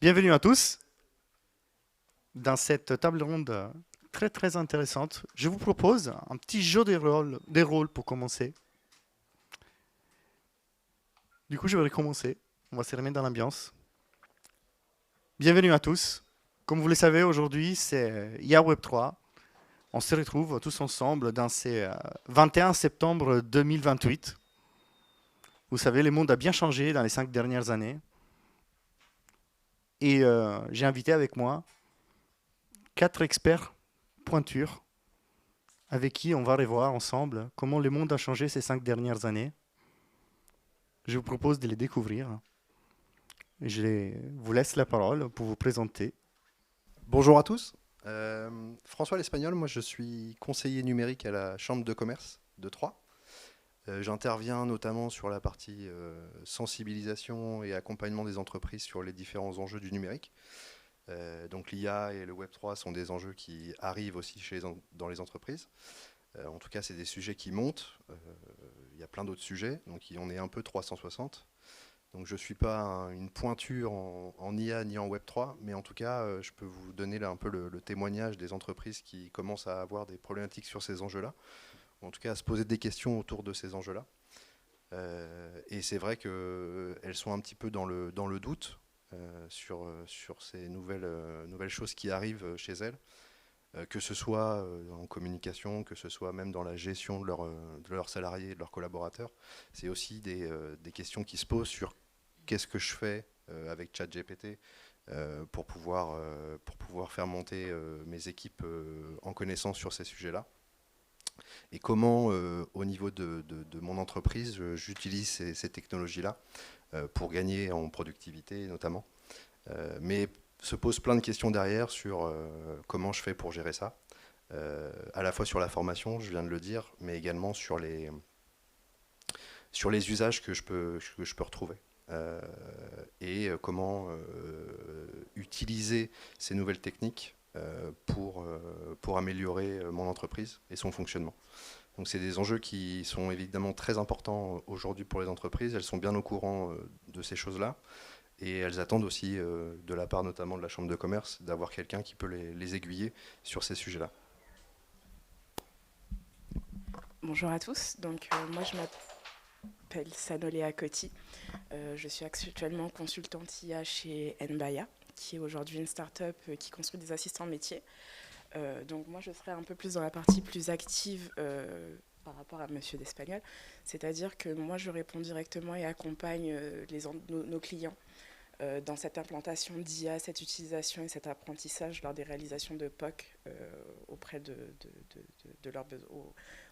Bienvenue à tous dans cette table ronde très très intéressante. Je vous propose un petit jeu des rôles pour commencer. Du coup, je vais recommencer. On va se remettre dans l'ambiance. Bienvenue à tous. Comme vous le savez, aujourd'hui, c'est IA Web 3. On se retrouve tous ensemble dans ces 21 septembre 2028. Vous savez, le monde a bien changé dans les 5 dernières années. Et j'ai invité avec moi 4 experts pointures avec qui on va revoir ensemble comment le monde a changé ces 5 dernières années. Je vous propose de les découvrir. Vous laisse la parole pour vous présenter. Bonjour à tous. François l'Espagnol, moi je suis conseiller numérique à la Chambre de commerce de Troyes. J'interviens notamment sur la partie sensibilisation et accompagnement des entreprises sur les différents enjeux du numérique. Donc l'IA et le Web3 sont des enjeux qui arrivent aussi dans les entreprises. En tout cas, c'est des sujets qui montent. Il y a plein d'autres sujets, donc on est un peu 360. Donc je ne suis pas une pointure en IA ni en Web3, mais en tout cas, je peux vous donner là un peu le témoignage des entreprises qui commencent à avoir des problématiques sur ces enjeux-là, ou en tout cas à se poser des questions autour de ces enjeux-là. Et c'est vrai qu'elles sont un petit peu dans le doute sur ces nouvelles choses qui arrivent chez elles, que ce soit en communication, que ce soit même dans la gestion de leurs salariés et de leurs collaborateurs. C'est aussi des questions qui se posent sur qu'est-ce que je fais avec ChatGPT pour pouvoir faire monter mes équipes en connaissance sur ces sujets-là. Et comment, au niveau de mon entreprise, j'utilise ces technologies-là pour gagner en productivité notamment. Mais se pose plein de questions derrière sur comment je fais pour gérer ça. À la fois sur la formation, je viens de le dire, mais également sur les usages que je peux retrouver. Et comment utiliser ces nouvelles techniques pour améliorer mon entreprise et son fonctionnement. Donc c'est des enjeux qui sont évidemment très importants aujourd'hui pour les entreprises. Elles sont bien au courant de ces choses-là. Et elles attendent aussi, de la part notamment de la Chambre de commerce, d'avoir quelqu'un qui peut les aiguiller sur ces sujets-là. Bonjour à tous, donc moi je m'appelle Sanoléa Coty, je suis actuellement consultante IA chez Nbaya, qui est aujourd'hui une start-up qui construit des assistants métiers. Donc moi je serai un peu plus dans la partie plus active par rapport à Monsieur d'Espagnol, c'est-à-dire que moi je réponds directement et accompagne nos clients dans cette implantation d'IA, cette utilisation et cet apprentissage lors des réalisations de POC auprès de leurs besoins,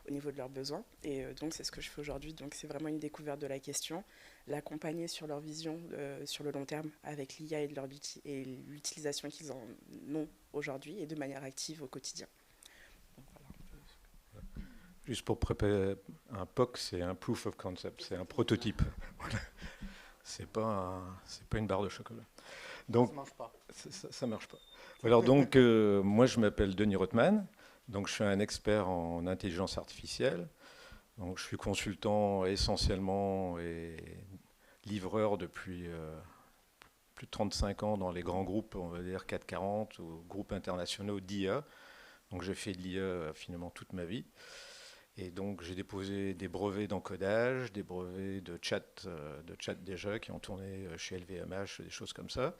au niveau de leurs besoins. Et donc c'est ce que je fais aujourd'hui. Donc c'est vraiment une découverte de la question, l'accompagner sur leur vision sur le long terme avec l'IA et l'utilisation qu'ils en ont aujourd'hui et de manière active au quotidien. Donc, voilà. Juste pour préparer un POC, c'est un proof of concept, c'est un prototype. Voilà. C'est pas une barre de chocolat. Donc, Ça marche pas. Ça marche pas. Alors donc, moi je m'appelle Denis Rothman, donc je suis un expert en intelligence artificielle. Donc je suis consultant essentiellement et livreur depuis plus de 35 ans dans les grands groupes, on va dire 440 ou groupes internationaux d'IA. Donc j'ai fait de l'IA finalement toute ma vie. Et donc j'ai déposé des brevets d'encodage, des brevets de chat déjà qui ont tourné chez LVMH, des choses comme ça.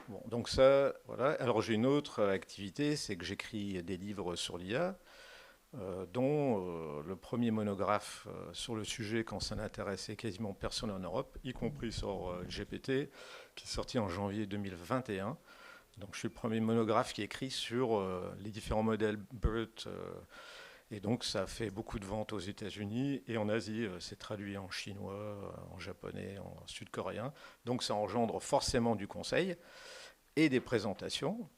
Bon, donc ça, voilà. Alors j'ai une autre activité, c'est que j'écris des livres sur l'IA, dont le premier monographe sur le sujet, quand ça n'intéressait quasiment personne en Europe, y compris sur GPT, qui est sorti en janvier 2021. Donc je suis le premier monographe qui écrit sur les différents modèles BERT. Et donc ça fait beaucoup de ventes aux États-Unis et en Asie, c'est traduit en chinois, en japonais, en sud-coréen. Donc ça engendre forcément du conseil et des présentations.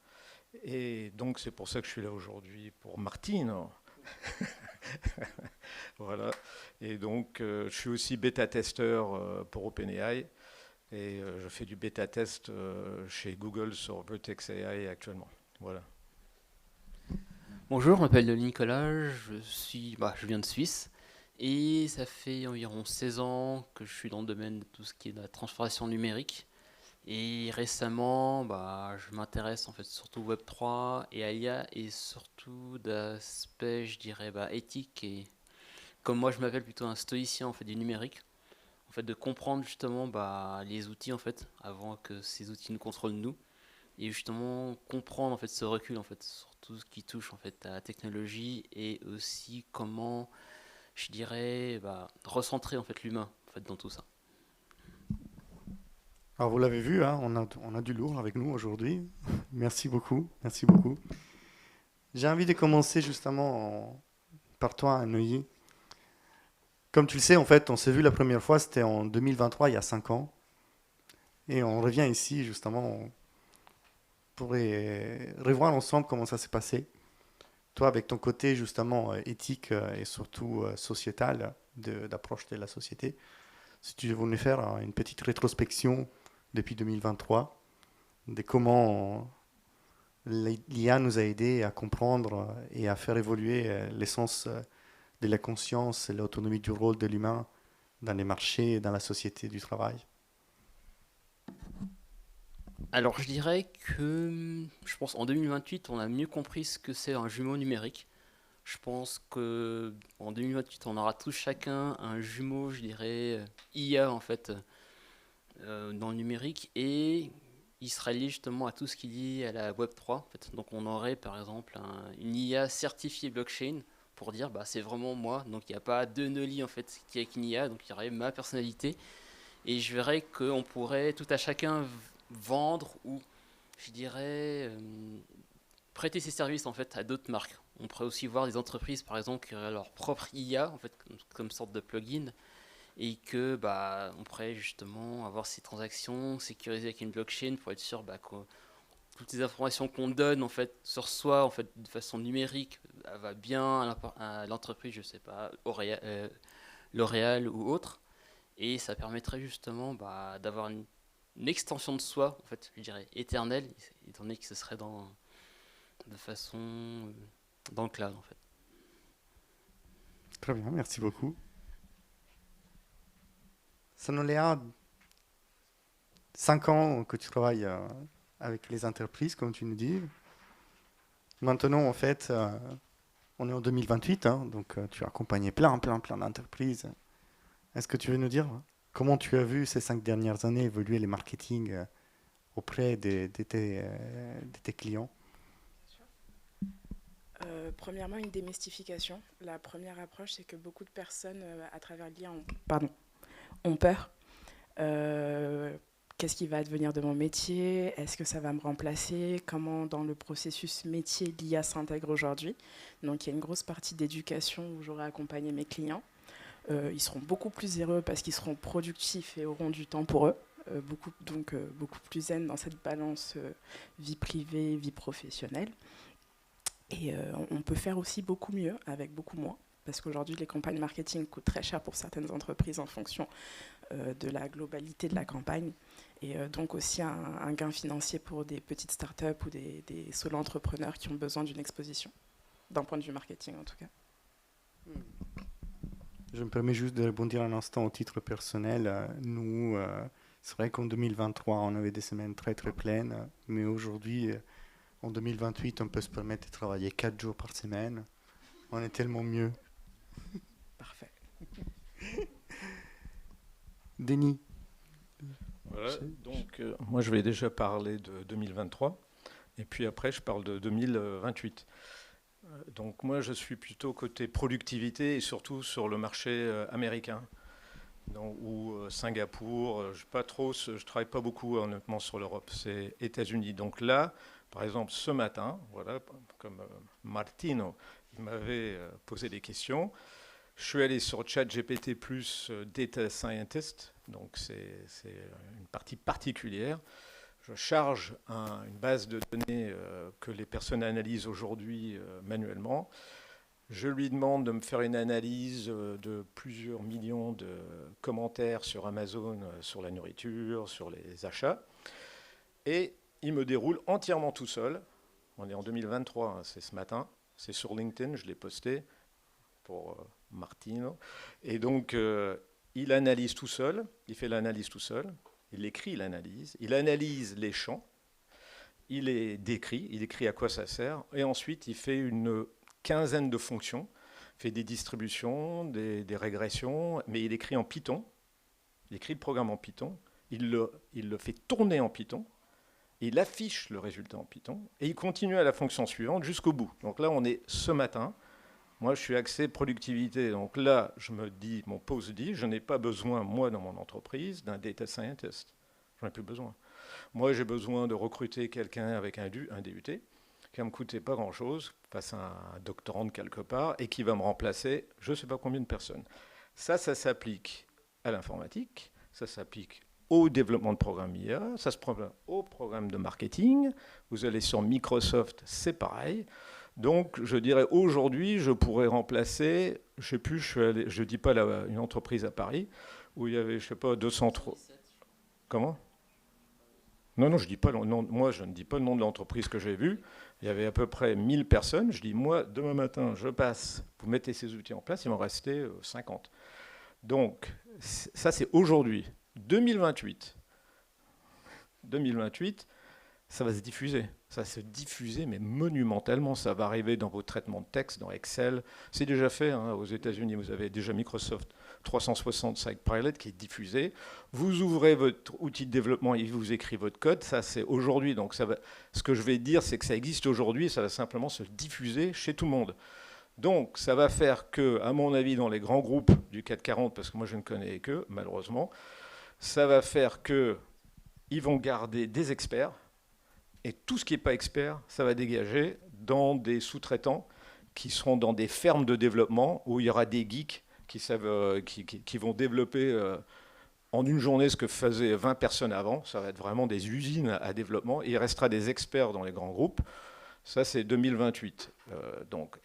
Et donc c'est pour ça que je suis là aujourd'hui pour Martine. Voilà. Et donc je suis aussi bêta-testeur pour OpenAI et je fais du bêta-test chez Google sur Vertex AI actuellement. Voilà. Bonjour, je m'appelle Nicolas, je viens de Suisse et ça fait environ 16 ans que je suis dans le domaine de tout ce qui est de la transformation numérique Et récemment, bah, je m'intéresse en fait surtout au Web3 et à l'IA et surtout d'aspects, je dirais, bah, éthiques et comme moi je m'appelle plutôt un stoïcien en fait du numérique, en fait de comprendre justement bah, les outils en fait avant que ces outils nous contrôlent nous et justement comprendre en fait ce recul en fait sur tout ce qui touche en fait à la technologie et aussi comment je dirais bah, recentrer en fait l'humain en fait dans tout ça. Alors vous l'avez vu, hein, on a du lourd avec nous aujourd'hui. Merci beaucoup, merci beaucoup. J'ai envie de commencer justement par toi, Neuilly. Comme tu le sais, en fait, on s'est vu la première fois, c'était en 2023, il y a 5 ans. Et on revient ici justement pour revoir ensemble comment ça s'est passé. Toi, avec ton côté justement éthique et surtout sociétal d'approche de la société, si tu voulais faire une petite rétrospection depuis 2023 de comment l'IA nous a aidé à comprendre et à faire évoluer l'essence de la conscience et l'autonomie du rôle de l'humain dans les marchés et dans la société du travail. Alors je dirais que je pense en 2028 on a mieux compris ce que c'est un jumeau numérique. Je pense que en 2028 on aura tous chacun un jumeau, je dirais, IA en fait dans le numérique et il sera lié justement à tout ce qui est lié à la Web3 en fait. Donc on aurait par exemple une IA certifiée blockchain pour dire bah c'est vraiment moi. Donc il n'y a pas de Noli en fait qui est avec une IA, donc il y aurait ma personnalité et je verrais qu'on pourrait tout à chacun vendre ou je dirais prêter ses services en fait à d'autres marques. On pourrait aussi voir des entreprises par exemple qui auraient leur propre IA en fait comme sorte de plugin et que bah on pourrait justement avoir ces transactions sécurisées avec une blockchain pour être sûr bah, que toutes les informations qu'on donne en fait sur soi en fait de façon numérique va bien à l'entreprise je sais pas L'Oréal ou autre et ça permettrait justement bah, d'avoir une extension de soi en fait je dirais éternelle étant donné que ce serait de façon dans le cloud en fait. Très bien, merci beaucoup. Sanoléa, 5 ans que tu travailles avec les entreprises, comme tu nous dis. Maintenant, en fait, on est en 2028, hein, donc tu as accompagné plein d'entreprises. Est-ce que tu veux nous dire comment tu as vu ces 5 dernières années évoluer les marketing auprès de tes clients? Premièrement, une démystification. La première approche, c'est que beaucoup de personnes, à travers l'IA, ont peur. Qu'est-ce qui va advenir de mon métier? Est-ce que ça va me remplacer? Comment dans le processus métier l'IA s'intègre aujourd'hui? Donc il y a une grosse partie d'éducation où j'aurai accompagné mes clients. Ils seront beaucoup plus heureux parce qu'ils seront productifs et auront du temps pour eux. Beaucoup plus zen dans cette balance vie privée, vie professionnelle. Et on peut faire aussi beaucoup mieux avec beaucoup moins. Parce qu'aujourd'hui, les campagnes marketing coûtent très cher pour certaines entreprises en fonction de la globalité de la campagne. Et donc aussi un gain financier pour des petites startups ou des solo-entrepreneurs qui ont besoin d'une exposition, d'un point de vue marketing en tout cas. Je me permets juste de rebondir un instant au titre personnel. Nous, c'est vrai qu'en 2023, on avait des semaines très pleines, mais aujourd'hui, en 2028, on peut se permettre de travailler 4 jours par semaine. On est tellement mieux. Parfait. Denis. Voilà, donc moi je vais déjà parler de 2023 et puis après je parle de 2028. Donc moi je suis plutôt côté productivité et surtout sur le marché américain ou Singapour. Je travaille pas beaucoup honnêtement sur l'Europe, c'est États-Unis. Donc là, par exemple ce matin, voilà, comme Martino il m'avait posé des questions. Je suis allé sur ChatGPT plus Data Scientist, donc c'est une partie particulière. Je charge une base de données que les personnes analysent aujourd'hui manuellement. Je lui demande de me faire une analyse de plusieurs millions de commentaires sur Amazon, sur la nourriture, sur les achats. Et il me déroule entièrement tout seul. On est en 2023, hein, c'est ce matin. C'est sur LinkedIn, je l'ai posté pour Martino. Et donc, il analyse tout seul, il fait l'analyse tout seul. il écrit, il analyse les champs, il les décrit, il écrit à quoi ça sert, et ensuite il fait une quinzaine de fonctions, fait des distributions, des régressions, mais il écrit en Python, il écrit le programme en Python, il le fait tourner en Python, il affiche le résultat en Python, et il continue à la fonction suivante jusqu'au bout. Donc là, on est ce matin. Moi, je suis axé productivité. Donc là, je me dis, mon pose dit, je n'ai pas besoin, moi, dans mon entreprise, d'un data scientist. J'en ai plus besoin. Moi, j'ai besoin de recruter quelqu'un avec un DUT qui va me coûter pas grand-chose, face à un doctorant de quelque part, et qui va me remplacer je ne sais pas combien de personnes. Ça s'applique à l'informatique, ça s'applique au développement de programmes IA, ça se prend au programme de marketing. Vous allez sur Microsoft, c'est pareil. Donc, je dirais aujourd'hui, je pourrais remplacer, je sais plus, je dis pas une entreprise à Paris où il y avait, je sais pas, 200. Comment ? Non, je dis pas le nom. Moi, je ne dis pas le nom de l'entreprise que j'ai vue. Il y avait à peu près 1000 personnes. Je dis, moi, demain matin, je passe. Vous mettez ces outils en place, il m'en restait 50. Donc, ça, c'est aujourd'hui. 2028, ça va se diffuser. Ça va se diffuser, mais monumentalement. Ça va arriver dans vos traitements de texte, dans Excel. C'est déjà fait aux États-Unis. Vous avez déjà Microsoft 360 Copilot qui est diffusé. Vous ouvrez votre outil de développement et il vous écrit votre code. Ça, c'est aujourd'hui. Donc, ce que je vais dire, c'est que ça existe aujourd'hui. Ça va simplement se diffuser chez tout le monde. Donc, ça va faire que, à mon avis, dans les grands groupes du CAC 40, parce que moi, je ne connais qu'eux, malheureusement, ça va faire qu'ils vont garder des experts. Et tout ce qui n'est pas expert, ça va dégager dans des sous-traitants qui seront dans des fermes de développement où il y aura des geeks qui vont développer en une journée ce que faisaient 20 personnes avant. Ça va être vraiment des usines à développement. Et il restera des experts dans les grands groupes. Ça, c'est 2028.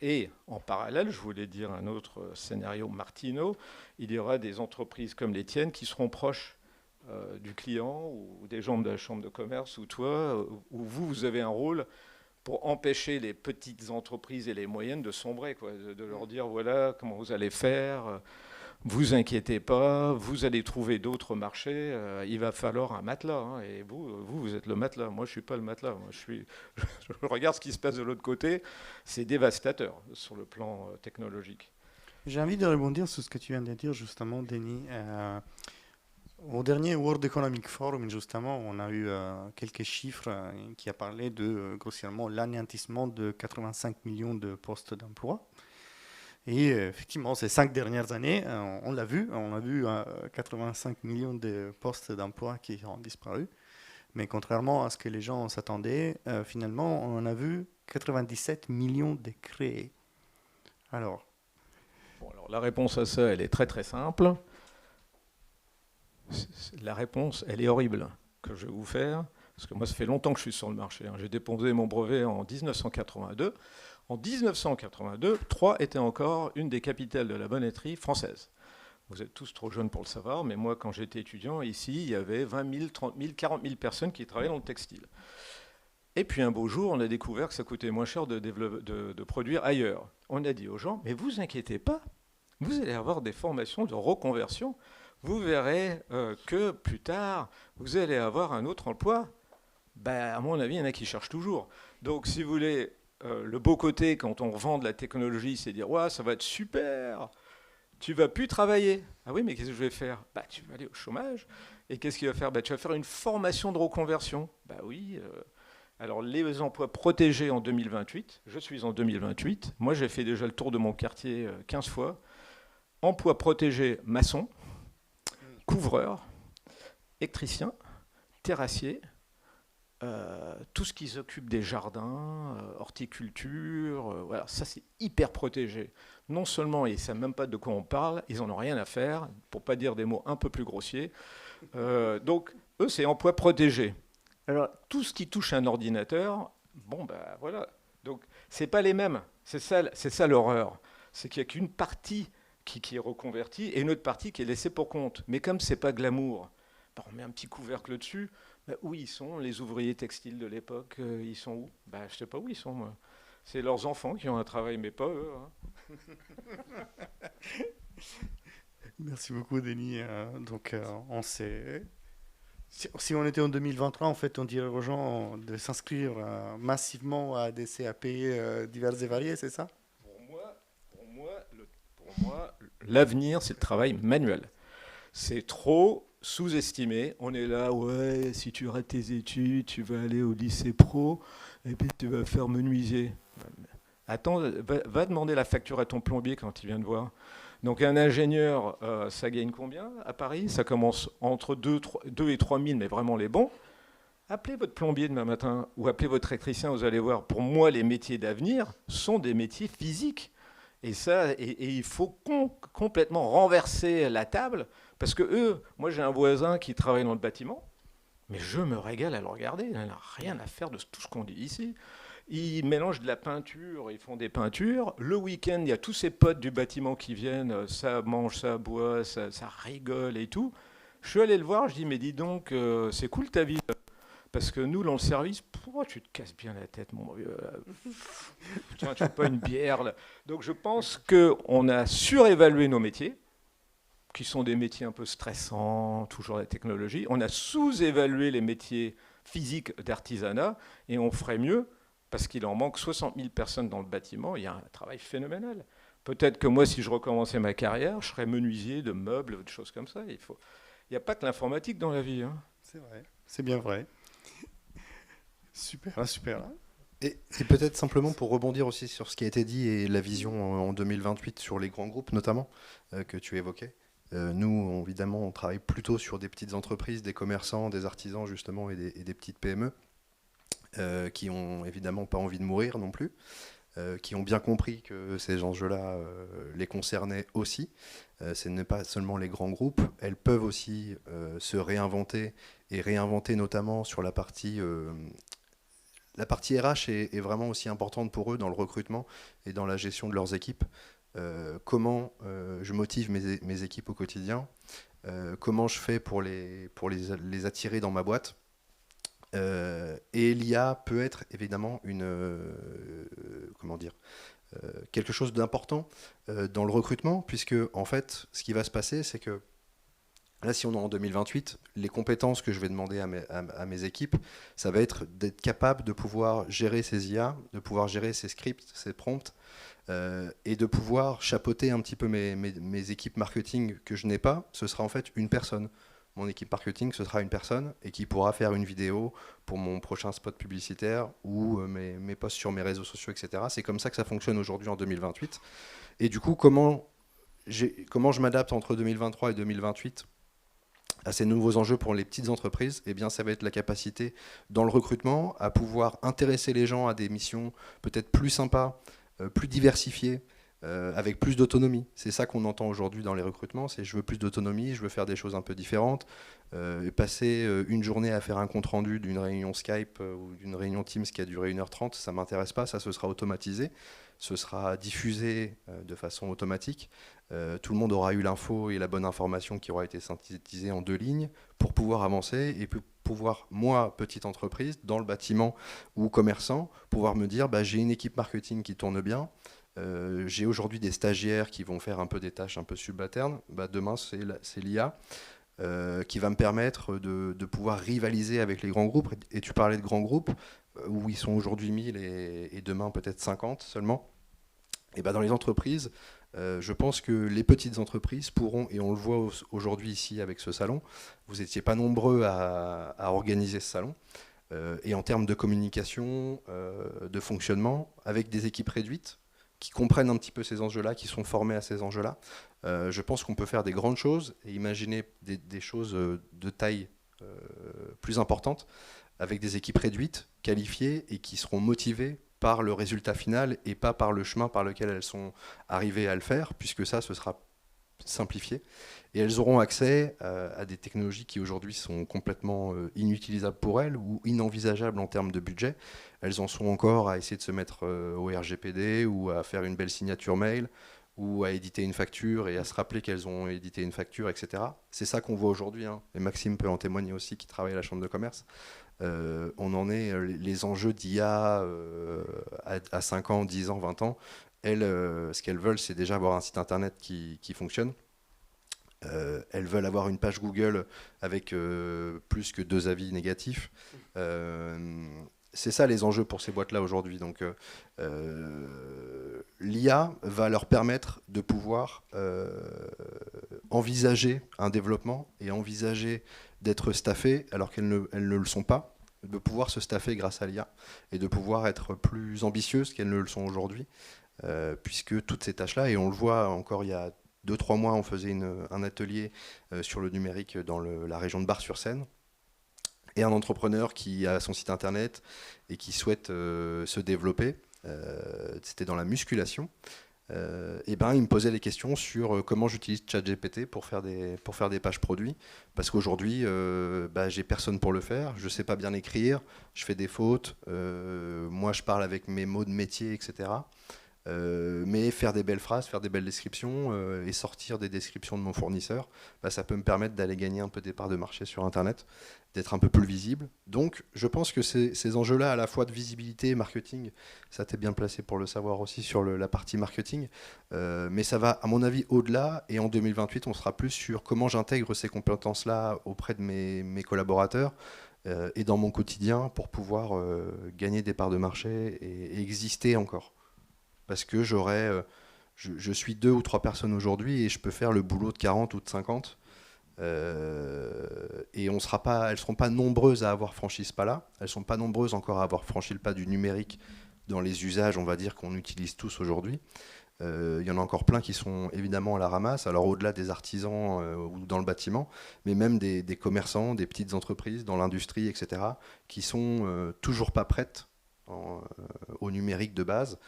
Et en parallèle, je voulais dire un autre scénario Martino, il y aura des entreprises comme les tiennes qui seront proches du client ou des gens de la chambre de commerce ou toi, où vous avez un rôle pour empêcher les petites entreprises et les moyennes de sombrer, quoi, de leur dire voilà comment vous allez faire, vous inquiétez pas, vous allez trouver d'autres marchés, il va falloir un matelas, et vous êtes le matelas, moi je suis pas le matelas, moi je regarde ce qui se passe de l'autre côté, c'est dévastateur sur le plan technologique. J'ai envie de rebondir sur ce que tu viens de dire justement, Denis. Au dernier World Economic Forum, justement, on a eu quelques chiffres qui a parlé de grossièrement l'anéantissement de 85 millions de postes d'emploi. Et effectivement, ces 5 dernières années, on l'a vu, 85 millions de postes d'emploi qui ont disparu. Mais contrairement à ce que les gens s'attendaient, finalement, on a vu 97 millions de créés. Alors, la réponse à ça, elle est très très simple. La réponse, elle est horrible, que je vais vous faire, parce que moi, ça fait longtemps que je suis sur le marché. J'ai déposé mon brevet en 1982. En 1982, Troyes était encore une des capitales de la bonneterie française. Vous êtes tous trop jeunes pour le savoir, mais moi, quand j'étais étudiant, ici, il y avait 20 000, 30 000, 40 000 personnes qui travaillaient dans le textile. Et puis un beau jour, on a découvert que ça coûtait moins cher de produire ailleurs. On a dit aux gens, mais vous inquiétez pas, vous allez avoir des formations de reconversion. Vous verrez que plus tard, vous allez avoir un autre emploi. À mon avis, il y en a qui cherchent toujours. Donc, si vous voulez, le beau côté, quand on vend de la technologie, c'est dire « Ouais, ça va être super, tu vas plus travailler. » Ah oui, mais qu'est-ce que je vais faire ? Tu vas aller au chômage. Et qu'est-ce qu'il va faire ? Tu vas faire une formation de reconversion. Oui. Alors, les emplois protégés en 2028, je suis en 2028. Moi, j'ai fait déjà le tour de mon quartier 15 fois. Emploi protégé maçon, couvreur, électricien, terrassier, tout ce qui s'occupe des jardins, horticulture, voilà, ça c'est hyper protégé. Non seulement ils ne savent même pas de quoi on parle, ils n'en ont rien à faire, pour ne pas dire des mots un peu plus grossiers. Donc, eux, c'est emploi protégé. Alors, tout ce qui touche un ordinateur, voilà. Donc, ce n'est pas les mêmes. C'est ça l'horreur. C'est qu'il n'y a qu'une partie qui est reconvertie et une autre partie qui est laissée pour compte. Mais comme ce n'est pas glamour, on met un petit couvercle dessus. Où ils sont, les ouvriers textiles de l'époque, ils sont où ? Je ne sais pas où ils sont, moi. C'est leurs enfants qui ont un travail, mais pas eux. Merci beaucoup, Denis. Donc, on s'est Si on était en 2023, en fait, on dirait aux gens de s'inscrire massivement à des CAP divers et variés, c'est ça? Pour moi, l'avenir, c'est le travail manuel. C'est trop sous-estimé. On est là, ouais, si tu rates tes études, tu vas aller au lycée pro, et puis tu vas faire menuisier. Attends, va demander la facture à ton plombier quand il vient de voir. Donc un ingénieur, ça gagne combien à Paris? Ça commence entre 2 et 3 000, mais vraiment les bons. Appelez votre plombier demain matin ou appelez votre électricien, vous allez voir. Pour moi, les métiers d'avenir sont des métiers physiques. Et ça, et il faut complètement renverser la table, parce que eux, moi j'ai un voisin qui travaille dans le bâtiment, mais je me régale à le regarder, il n'a rien à faire de tout ce qu'on dit ici. Ils mélangent de la peinture, ils font des peintures. Le week-end, il y a tous ces potes du bâtiment qui viennent, ça mange, ça boit, ça rigole et tout. Je suis allé le voir, je dis, mais dis donc, c'est cool ta vie. Parce que nous, dans le service, pourquoi tu te casses bien la tête, mon vieux? Tiens, tu veux pas une bière là? Donc je pense qu'on a surévalué nos métiers, qui sont des métiers un peu stressants, toujours la technologie. On a sous-évalué les métiers physiques d'artisanat, et on ferait mieux, parce qu'il en manque 60 000 personnes dans le bâtiment, il y a un travail phénoménal. Peut-être que moi, si je recommençais ma carrière, je serais menuisier de meubles, de choses comme ça. Il n'y a pas que l'informatique dans la vie, hein. C'est vrai, c'est bien vrai. Super, super. Et peut-être simplement pour rebondir aussi sur ce qui a été dit et la vision en 2028 sur les grands groupes notamment que tu évoquais. Nous, évidemment, on travaille plutôt sur des petites entreprises, des commerçants, des artisans justement et des petites PME qui ont évidemment pas envie de mourir non plus, qui ont bien compris que ces enjeux-là les concernaient aussi. Ce n'est pas seulement les grands groupes, elles peuvent aussi se réinventer et réinventer notamment sur la partie RH est vraiment aussi importante pour eux dans le recrutement et dans la gestion de leurs équipes. Comment je motive mes équipes au quotidien, comment je fais pour les attirer dans ma boîte. Et l'IA peut être évidemment quelque chose d'important dans le recrutement, puisque en fait, ce qui va se passer, c'est que là, si on est en 2028, les compétences que je vais demander à mes équipes, ça va être d'être capable de pouvoir gérer ces IA, de pouvoir gérer ces scripts, ces prompts, et de pouvoir chapeauter un petit peu mes équipes marketing que je n'ai pas. Ce sera en fait une personne. Mon équipe marketing, ce sera une personne et qui pourra faire une vidéo pour mon prochain spot publicitaire ou mes posts sur mes réseaux sociaux, etc. C'est comme ça que ça fonctionne aujourd'hui en 2028. Et du coup, comment je m'adapte entre 2023 et 2028 à ces nouveaux enjeux pour les petites entreprises? Eh bien, ça va être la capacité dans le recrutement à pouvoir intéresser les gens à des missions peut-être plus sympas, plus diversifiées, avec plus d'autonomie. C'est ça qu'on entend aujourd'hui dans les recrutements, c'est je veux plus d'autonomie, je veux faire des choses un peu différentes. Passer une journée à faire un compte-rendu d'une réunion Skype ou d'une réunion Teams qui a duré 1h30, ça ne m'intéresse pas, ça ce sera automatisé, ce sera diffusé de façon automatique. Tout le monde aura eu l'info et la bonne information qui aura été synthétisée en 2 lignes pour pouvoir avancer et puis pouvoir, moi, petite entreprise, dans le bâtiment ou commerçant, pouvoir me dire j'ai une équipe marketing qui tourne bien, j'ai aujourd'hui des stagiaires qui vont faire un peu des tâches un peu subalternes, demain c'est l'IA qui va me permettre de pouvoir rivaliser avec les grands groupes. Et tu parlais de grands groupes où ils sont aujourd'hui 1000 et demain peut-être 50 seulement. Et dans les entreprises, je pense que les petites entreprises pourront, et on le voit aujourd'hui ici avec ce salon, vous n'étiez pas nombreux à organiser ce salon, et en termes de communication, de fonctionnement, avec des équipes réduites, qui comprennent un petit peu ces enjeux-là, qui sont formés à ces enjeux-là. Je pense qu'on peut faire des grandes choses et imaginer des choses de taille plus importante avec des équipes réduites, qualifiées et qui seront motivées par le résultat final et pas par le chemin par lequel elles sont arrivées à le faire, puisque ça, ce sera simplifié. Et elles auront accès à des technologies qui aujourd'hui sont complètement inutilisables pour elles ou inenvisageables en termes de budget. Elles en sont encore à essayer de se mettre au RGPD ou à faire une belle signature mail ou à éditer une facture et à se rappeler qu'elles ont édité une facture, etc. C'est ça qu'on voit aujourd'hui, hein. Et Maxime peut en témoigner aussi, qui travaille à la Chambre de commerce. On en est, les enjeux d'IA à 5 ans, 10 ans, 20 ans, elles, ce qu'elles veulent, c'est déjà avoir un site internet qui fonctionne. Elles veulent avoir une page Google avec plus que 2 avis négatifs. C'est ça les enjeux pour ces boîtes-là aujourd'hui. Donc, l'IA va leur permettre de pouvoir envisager un développement et envisager d'être staffées alors qu'elles ne le sont pas, de pouvoir se staffer grâce à l'IA et de pouvoir être plus ambitieuses qu'elles ne le sont aujourd'hui, puisque toutes ces tâches-là, et on le voit encore il y a 2-3 mois, on faisait un atelier sur le numérique dans la région de Bar-sur-Seine, et un entrepreneur qui a son site internet et qui souhaite se développer, c'était dans la musculation, et ben, il me posait des questions sur comment j'utilise ChatGPT pour faire des pages produits, parce qu'aujourd'hui, j'ai personne pour le faire, je sais pas bien écrire, je fais des fautes, moi je parle avec mes mots de métier, etc. Mais faire des belles phrases, faire des belles descriptions et sortir des descriptions de mon fournisseur, ça peut me permettre d'aller gagner un peu des parts de marché sur Internet, d'être un peu plus visible. Donc je pense que ces enjeux-là, à la fois de visibilité et marketing, ça t'es bien placé pour le savoir aussi sur la partie marketing, mais ça va à mon avis au-delà, et en 2028 on sera plus sur comment j'intègre ces compétences-là auprès de mes collaborateurs et dans mon quotidien pour pouvoir gagner des parts de marché et exister encore. Parce que je suis 2 ou 3 personnes aujourd'hui et je peux faire le boulot de 40 ou de 50. Et elles ne seront pas nombreuses à avoir franchi ce pas-là. Elles ne sont pas nombreuses encore à avoir franchi le pas du numérique dans les usages, on va dire, qu'on utilise tous aujourd'hui. Il y en a encore plein qui sont évidemment à la ramasse, alors au-delà des artisans ou dans le bâtiment, mais même des commerçants, des petites entreprises dans l'industrie, etc., qui sont toujours pas prêtes au numérique de base.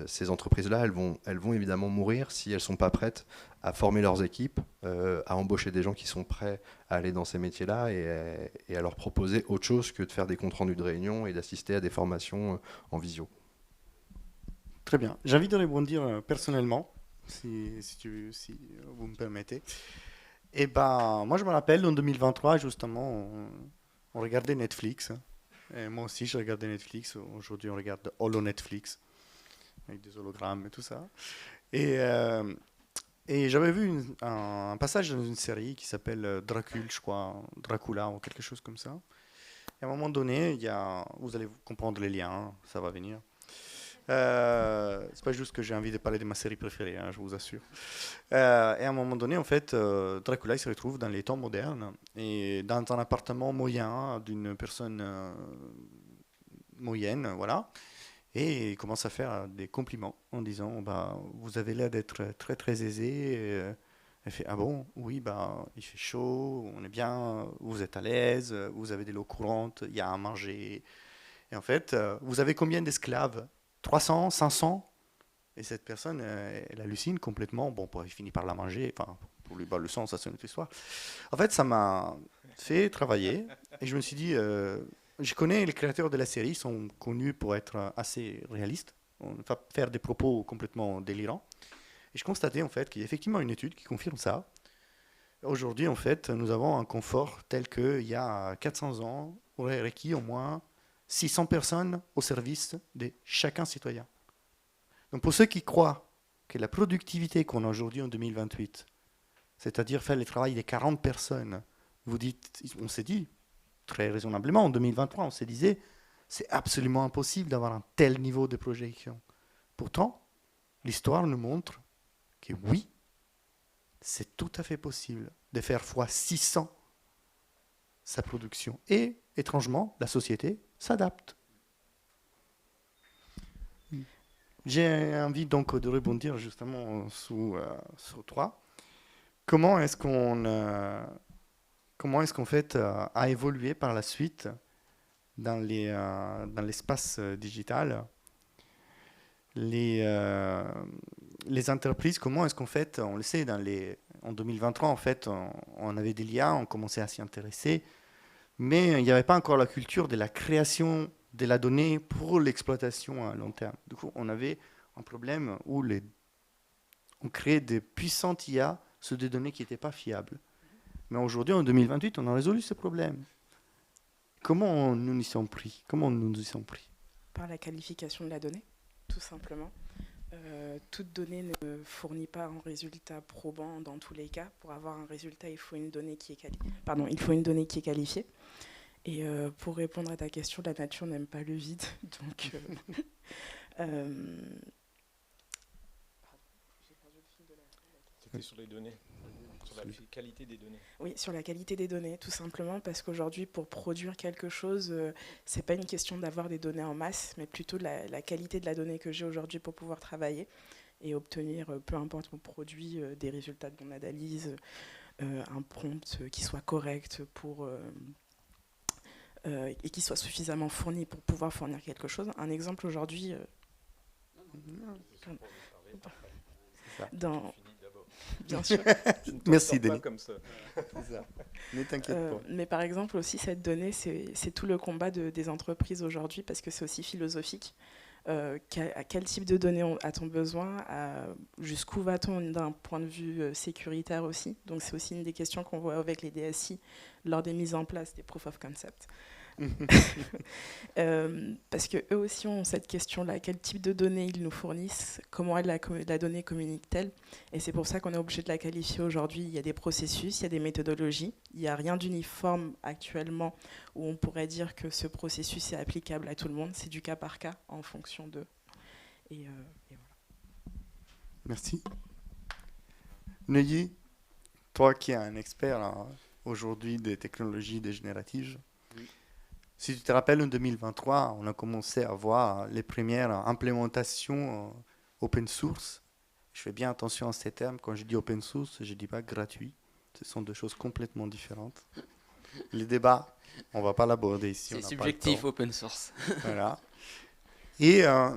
Ces entreprises-là, elles vont évidemment mourir si elles ne sont pas prêtes à former leurs équipes, à embaucher des gens qui sont prêts à aller dans ces métiers-là et à leur proposer autre chose que de faire des comptes rendus de réunion et d'assister à des formations en visio. Très bien. J'ai envie de rebondir personnellement, si vous me permettez. Et ben, moi, je me rappelle, en 2023, justement, on regardait Netflix. Et moi aussi, je regardais Netflix. Aujourd'hui, on regarde Holo Netflix, avec des hologrammes et tout ça. Et j'avais vu un passage dans une série qui s'appelle Dracula, je crois, Dracula ou quelque chose comme ça. Et à un moment donné, vous allez comprendre les liens, hein, ça va venir. C'est pas juste que j'ai envie de parler de ma série préférée, hein, je vous assure. Et à un moment donné, en fait, Dracula il se retrouve dans les temps modernes et dans un appartement moyen d'une personne moyenne, voilà. Et il commence à faire des compliments en disant vous avez l'air d'être très très aisé. Elle fait ah bon, oui, il fait chaud, on est bien, vous êtes à l'aise, vous avez de l'eau courante, il y a à manger. Et en fait, vous avez combien d'esclaves? 300, 500? Et cette personne, elle hallucine complètement. Bon, il finit par la manger. Enfin, pour lui, le sang, ça c'est une autre histoire. En fait, ça m'a fait travailler. Et je me suis dit, je connais les créateurs de la série, ils sont connus pour être assez réalistes, faire des propos complètement délirants. Et je constatais en fait qu'il y a effectivement une étude qui confirme ça. Aujourd'hui, en fait, nous avons un confort tel qu'il y a 400 ans, aurait requis au moins 600 personnes au service de chacun citoyen. Donc pour ceux qui croient que la productivité qu'on a aujourd'hui en 2028, c'est-à-dire faire le travail des 40 personnes, on s'est dit, très raisonnablement, en 2023, on se disait, c'est absolument impossible d'avoir un tel niveau de projection. Pourtant, l'histoire nous montre que oui, c'est tout à fait possible de faire fois 600 sa production. Et, étrangement, la société s'adapte. J'ai envie donc de rebondir justement sur 3. Comment est-ce qu'en fait a évolué par la suite dans l'espace digital les entreprises, comment est-ce qu'en fait, on le sait, en 2023, en fait, on avait des liens, on commençait à s'y intéresser, mais il n'y avait pas encore la culture de la création de la donnée pour l'exploitation à long terme. Du coup, on avait un problème où on créait des puissantes IA sur des données qui n'étaient pas fiables. Mais aujourd'hui, en 2028, on a résolu ce problème. Comment nous y sommes pris? Par la qualification de la donnée, tout simplement. Toute donnée ne fournit pas un résultat probant dans tous les cas. Pour avoir un résultat, il faut une donnée qui est il faut une donnée qui est qualifiée. Et pour répondre à ta question, la nature n'aime pas le vide. Donc, C'était sur les données, sur la qualité des données. oui, sur la qualité des données, tout simplement parce qu'aujourd'hui, pour produire quelque chose, c'est pas une question d'avoir des données en masse, mais plutôt la qualité de la donnée que j'ai aujourd'hui pour pouvoir travailler et obtenir, peu importe mon produit, des résultats de mon analyse, un prompt qui soit correct pour, et qui soit suffisamment fourni pour pouvoir fournir quelque chose. Un exemple aujourd'hui, dans... Bien sûr. Merci, Denis. Comme ça. C'est ça. Ne t'inquiète pas. Mais par exemple aussi, cette donnée, c'est tout le combat des entreprises aujourd'hui, parce que c'est aussi philosophique. À quel type de données a-t-on besoin, jusqu'où va-t-on d'un point de vue sécuritaire aussi. Donc c'est aussi une des questions qu'on voit avec les DSI lors des mises en place des proof of concept. Parce qu'eux aussi ont cette question-là, quel type de données ils nous fournissent, comment la donnée communique-t-elle, et c'est pour ça qu'on est obligé de la qualifier aujourd'hui. Il y a des processus, il y a des méthodologies, il n'y a rien d'uniforme actuellement où on pourrait dire que ce processus est applicable à tout le monde, c'est du cas par cas en fonction d'eux. Et voilà. Merci. Neuilly, toi qui es un expert hein, aujourd'hui des technologies dégénératives, Oui. Si tu te rappelles, en 2023, on a commencé à voir les premières implémentations open source. Je fais bien attention à ces termes. Quand je dis open source, je ne dis pas gratuit. Ce sont deux choses complètement différentes. Les débats, on ne va pas l'aborder ici. C'est subjectif, open source. Voilà. Et à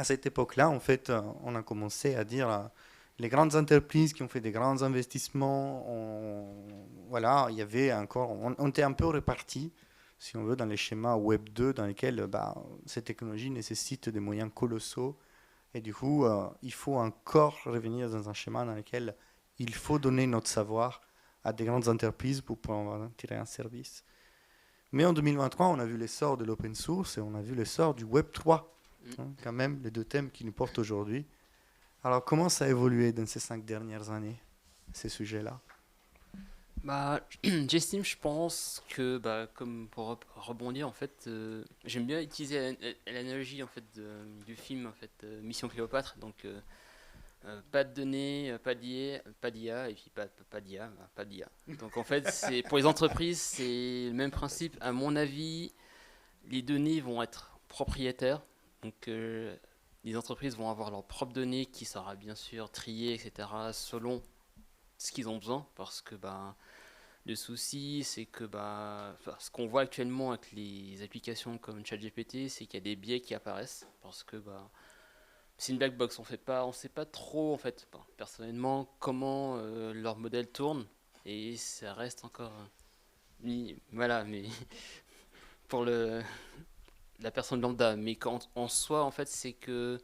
cette époque-là, en fait, on a commencé à dire les grandes entreprises qui ont fait des grands investissements, voilà, il y avait encore, on était un peu répartis, si on veut, dans les schémas Web 2 dans lesquels ces technologies nécessitent des moyens colossaux. Et du coup, il faut encore revenir dans un schéma dans lequel il faut donner notre savoir à des grandes entreprises pour pouvoir tirer un service. Mais en 2023, on a vu l'essor de l'open source et on a vu l'essor du Web 3, quand même, les deux thèmes qui nous portent aujourd'hui. Alors, comment ça a évolué dans ces 5 dernières années, ces sujets-là ? J'estime, je pense que, comme pour rebondir, en fait, j'aime bien utiliser l'analogie en fait du film en fait Mission Cléopâtre. Donc, pas de données, pas d'IA, et puis pas d'IA, pas d'IA. Donc en fait, c'est pour les entreprises, c'est le même principe. À mon avis, les données vont être propriétaires. Donc les entreprises vont avoir leurs propres données qui sera bien sûr triées, etc. selon ce qu'ils ont besoin, parce que le souci, c'est que ce qu'on voit actuellement avec les applications comme ChatGPT, c'est qu'il y a des biais qui apparaissent, parce que c'est une black box. On sait pas trop en fait, personnellement, comment leur modèle tourne, et ça reste encore voilà, mais pour la personne lambda. Mais quand en soi, en fait, c'est que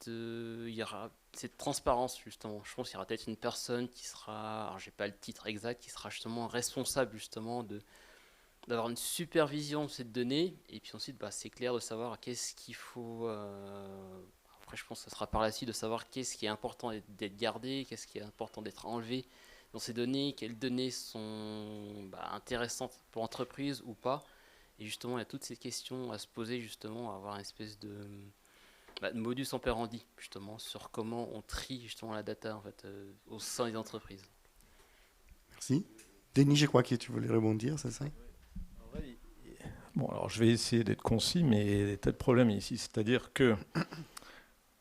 il y aura cette transparence justement. Je pense qu'il y aura peut-être une personne qui sera, alors j'ai pas le titre exact, qui sera justement responsable justement d'avoir une supervision de cette donnée, et puis ensuite c'est clair de savoir qu'est-ce qu'il faut. Après, je pense que ce sera par la suite de savoir qu'est-ce qui est important d'être gardé, qu'est-ce qui est important d'être enlevé dans ces données, quelles données sont intéressantes pour l'entreprise ou pas. Et justement, il y a toutes ces questions à se poser, justement, à avoir une espèce de modus operandi, justement, sur comment on trie justement la data en fait, au sein des entreprises. Merci. Denis, je crois que tu voulais rebondir, c'est ça ? Bon, alors je vais essayer d'être concis, mais il y a des tas de problèmes ici. C'est-à-dire que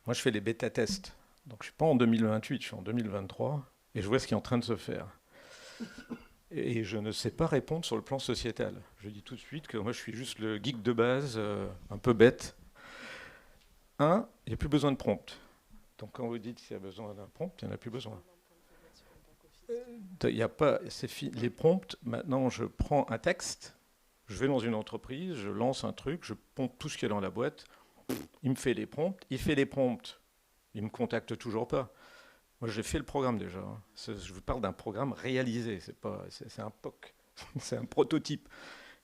moi, je fais des bêta-tests. Donc, je ne suis pas en 2028, je suis en 2023, et je vois ce qui est en train de se faire. Et je ne sais pas répondre sur le plan sociétal. Je dis tout de suite que moi, je suis juste le geek de base, un peu bête. Il n'y a plus besoin de prompt. Donc, quand vous dites qu'il y a besoin d'un prompt, il n'y en a plus besoin. Il y a pas, les prompts, maintenant, je prends un texte, je vais dans une entreprise, je lance un truc, je pompe tout ce qu'il y a dans la boîte, il me fait les prompts, il fait les prompts, il ne me contacte toujours pas. Moi, j'ai fait le programme déjà. Je vous parle d'un programme réalisé, c'est un POC, c'est un prototype.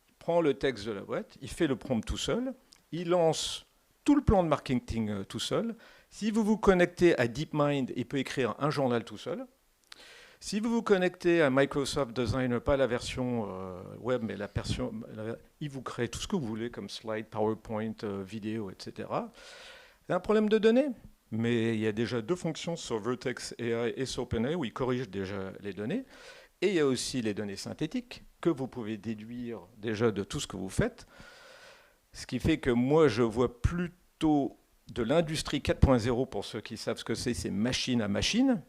Il prend le texte de la boîte, il fait le prompt tout seul, il lance tout le plan de marketing tout seul. Si vous vous connectez à DeepMind, il peut écrire un journal tout seul. Si vous vous connectez à Microsoft Designer, pas la version web, mais il vous crée tout ce que vous voulez comme slide, PowerPoint, vidéo, etc. C'est un problème de données, mais il y a déjà 2 fonctions sur Vertex AI et sur OpenAI où ils corrigent déjà les données. Et il y a aussi les données synthétiques que vous pouvez déduire déjà de tout ce que vous faites. Ce qui fait que moi, je vois plutôt de l'industrie 4.0, pour ceux qui savent ce que c'est machine à machine.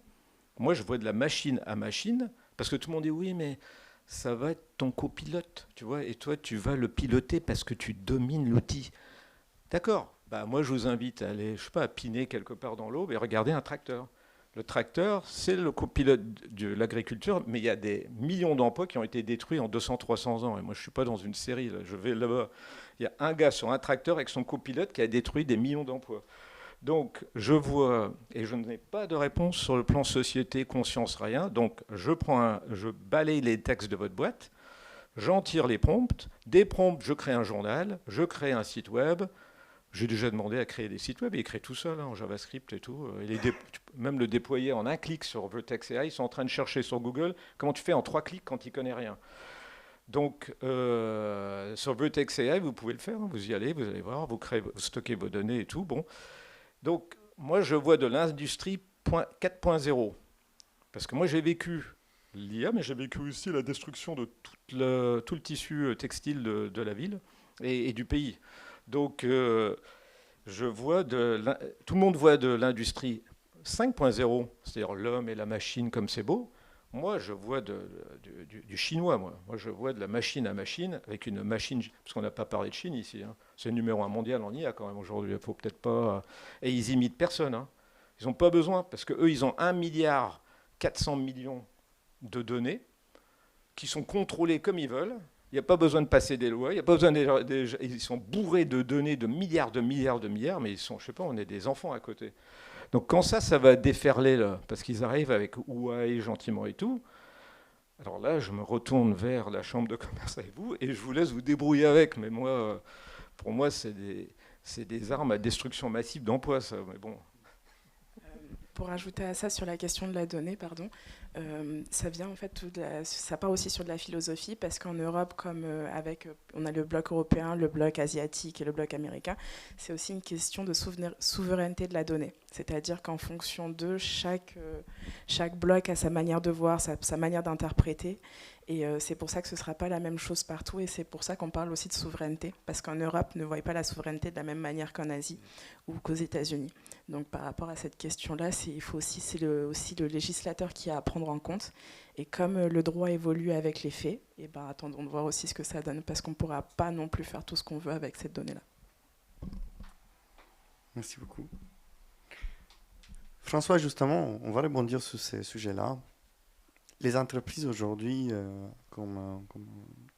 Moi, je vois de la machine à machine, parce que tout le monde dit oui, mais ça va être ton copilote, tu vois, et toi, tu vas le piloter parce que tu domines l'outil. D'accord. Bah, moi, je vous invite à aller, je sais pas, à piner quelque part dans l'eau et regarder un tracteur. Le tracteur, c'est le copilote de l'agriculture, mais il y a des millions d'emplois qui ont été détruits en 200-300 ans. Et moi, je ne suis pas dans une série, là. Je vais là-bas. Il y a un gars sur un tracteur avec son copilote qui a détruit des millions d'emplois. Donc, je vois, et je n'ai pas de réponse sur le plan société, conscience, rien. Donc, je balaye les textes de votre boîte, j'en tire les prompts. Des prompts, je crée un journal, je crée un site web. J'ai déjà demandé à créer des sites web, et il crée tout seul, en JavaScript et tout. Même le déployer en un clic sur Vertex AI, ils sont en train de chercher sur Google comment tu fais en 3 clics quand il ne connaît rien. Donc, sur Vertex AI, vous pouvez le faire, vous y allez, vous allez voir, vous stockez vos données et tout. Bon. Donc, moi, je vois de l'industrie 4.0. Parce que moi, j'ai vécu l'IA, mais j'ai vécu aussi la destruction de tout le tissu textile de la ville et du pays. Donc, tout le monde voit de l'industrie 5.0, c'est-à-dire l'homme et la machine comme c'est beau. Moi, je vois du chinois, moi. Moi, je vois de la machine à machine, avec une machine, parce qu'on n'a pas parlé de Chine ici. C'est le numéro 1 mondial en IA quand même aujourd'hui. Il faut peut-être pas. Et ils imitent personne. Ils n'ont pas besoin, parce qu'eux, ils ont 1,4 milliard de données qui sont contrôlées comme ils veulent. Il n'y a pas besoin de passer des lois, il y a pas besoin ils sont bourrés de données de milliards, mais ils sont, je sais pas, on est des enfants à côté. Donc quand ça va déferler, là, parce qu'ils arrivent avec Huawei gentiment et tout, alors là, je me retourne vers la chambre de commerce avec vous et je vous laisse vous débrouiller avec. Mais moi, pour moi, c'est des armes à destruction massive d'emplois, ça. Mais bon. Pour ajouter à ça sur la question de la donnée, ça vient en fait ça part aussi sur de la philosophie parce qu'en Europe, comme on a le bloc européen, le bloc asiatique et le bloc américain, c'est aussi une question de souveraineté de la donnée. C'est-à-dire qu'en fonction de chaque bloc a sa manière de voir, sa manière d'interpréter. Et c'est pour ça que ce ne sera pas la même chose partout et c'est pour ça qu'on parle aussi de souveraineté parce qu'en Europe, ne voit pas la souveraineté de la même manière qu'en Asie ou qu'aux États-Unis. Donc par rapport à cette question-là, c'est le législateur qui a à prendre en compte. Et comme le droit évolue avec les faits, et attendons de voir aussi ce que ça donne parce qu'on ne pourra pas non plus faire tout ce qu'on veut avec cette donnée-là. Merci beaucoup. François, justement, on va rebondir sur ces sujets-là. Les entreprises aujourd'hui, comme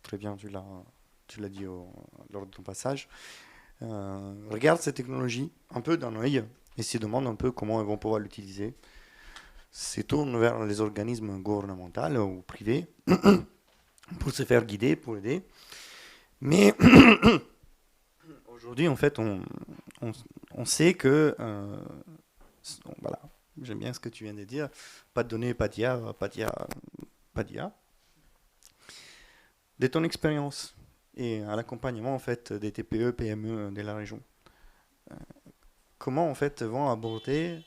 très bien tu l'as dit lors de ton passage, regardent ces technologies un peu d'un œil et se demandent un peu comment elles vont pouvoir l'utiliser. Se tournent vers les organismes gouvernementaux ou privés pour se faire guider, pour aider. Mais aujourd'hui, en fait, on sait que voilà. J'aime bien ce que tu viens de dire. Pas de données, pas d'IA. De ton expérience et à l'accompagnement en fait, des TPE, PME de la région, comment en fait vont aborder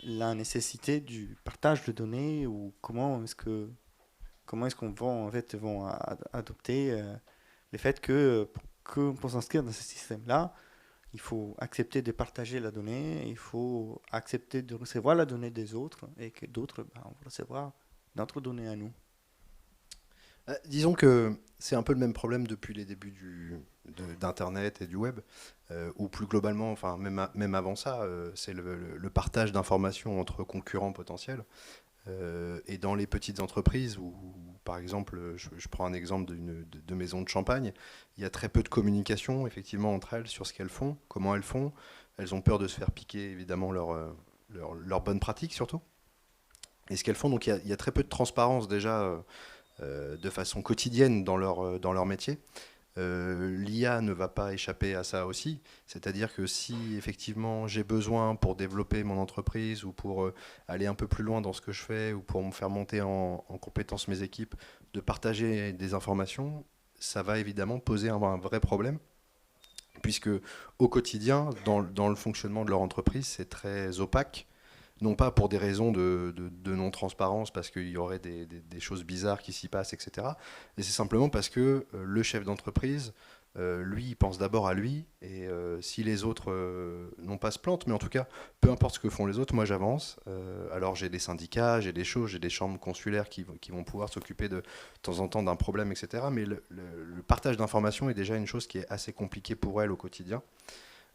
la nécessité du partage de données ou comment est-ce qu'on vont adopter le fait que pour s'inscrire dans ce système-là, il faut accepter de partager la donnée, il faut accepter de recevoir la donnée des autres et que d'autres vont recevoir notre donnée à nous. Disons que c'est un peu le même problème depuis les débuts d'Internet et du web, ou plus globalement, enfin même avant ça, c'est le partage d'informations entre concurrents potentiels. Et dans les petites entreprises, où par exemple, je prends un exemple de maison de champagne, il y a très peu de communication effectivement entre elles sur ce qu'elles font, comment elles font. Elles ont peur de se faire piquer évidemment leur bonne pratique surtout. Et ce qu'elles font, donc il y a très peu de transparence déjà de façon quotidienne dans leur métier. L'IA ne va pas échapper à ça aussi. C'est-à-dire que si effectivement j'ai besoin pour développer mon entreprise ou pour aller un peu plus loin dans ce que je fais ou pour me faire monter en compétence mes équipes, de partager des informations, ça va évidemment poser un vrai problème. Puisque au quotidien, dans le fonctionnement de leur entreprise, c'est très opaque. Non pas pour des raisons de non-transparence, parce qu'il y aurait des choses bizarres qui s'y passent, etc. Et c'est simplement parce que le chef d'entreprise, lui, il pense d'abord à lui, et si les autres n'ont pas se plantent, mais en tout cas, peu importe ce que font les autres, moi j'avance. Alors j'ai des syndicats, j'ai des choses, j'ai des chambres consulaires qui vont pouvoir s'occuper de temps en temps d'un problème, etc. Mais le partage d'informations est déjà une chose qui est assez compliquée pour elle au quotidien.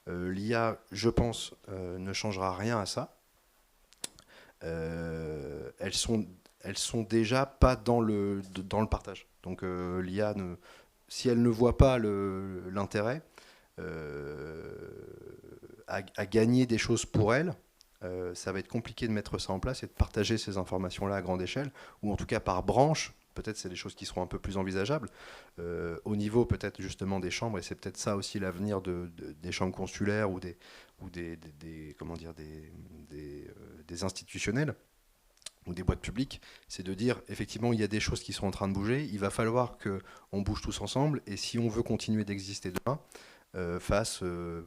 L'IA, je pense, ne changera rien à ça. Elles sont déjà pas dans le partage. Donc l'IA, si elle ne voit pas l'intérêt à gagner des choses pour elle, ça va être compliqué de mettre ça en place et de partager ces informations-là à grande échelle, ou en tout cas par branche. Peut-être c'est des choses qui seront un peu plus envisageables au niveau peut-être justement des chambres, et c'est peut-être ça aussi l'avenir des chambres consulaires ou des institutionnels ou des boîtes publiques, c'est de dire effectivement il y a des choses qui sont en train de bouger, il va falloir qu'on bouge tous ensemble, et si on veut continuer d'exister demain,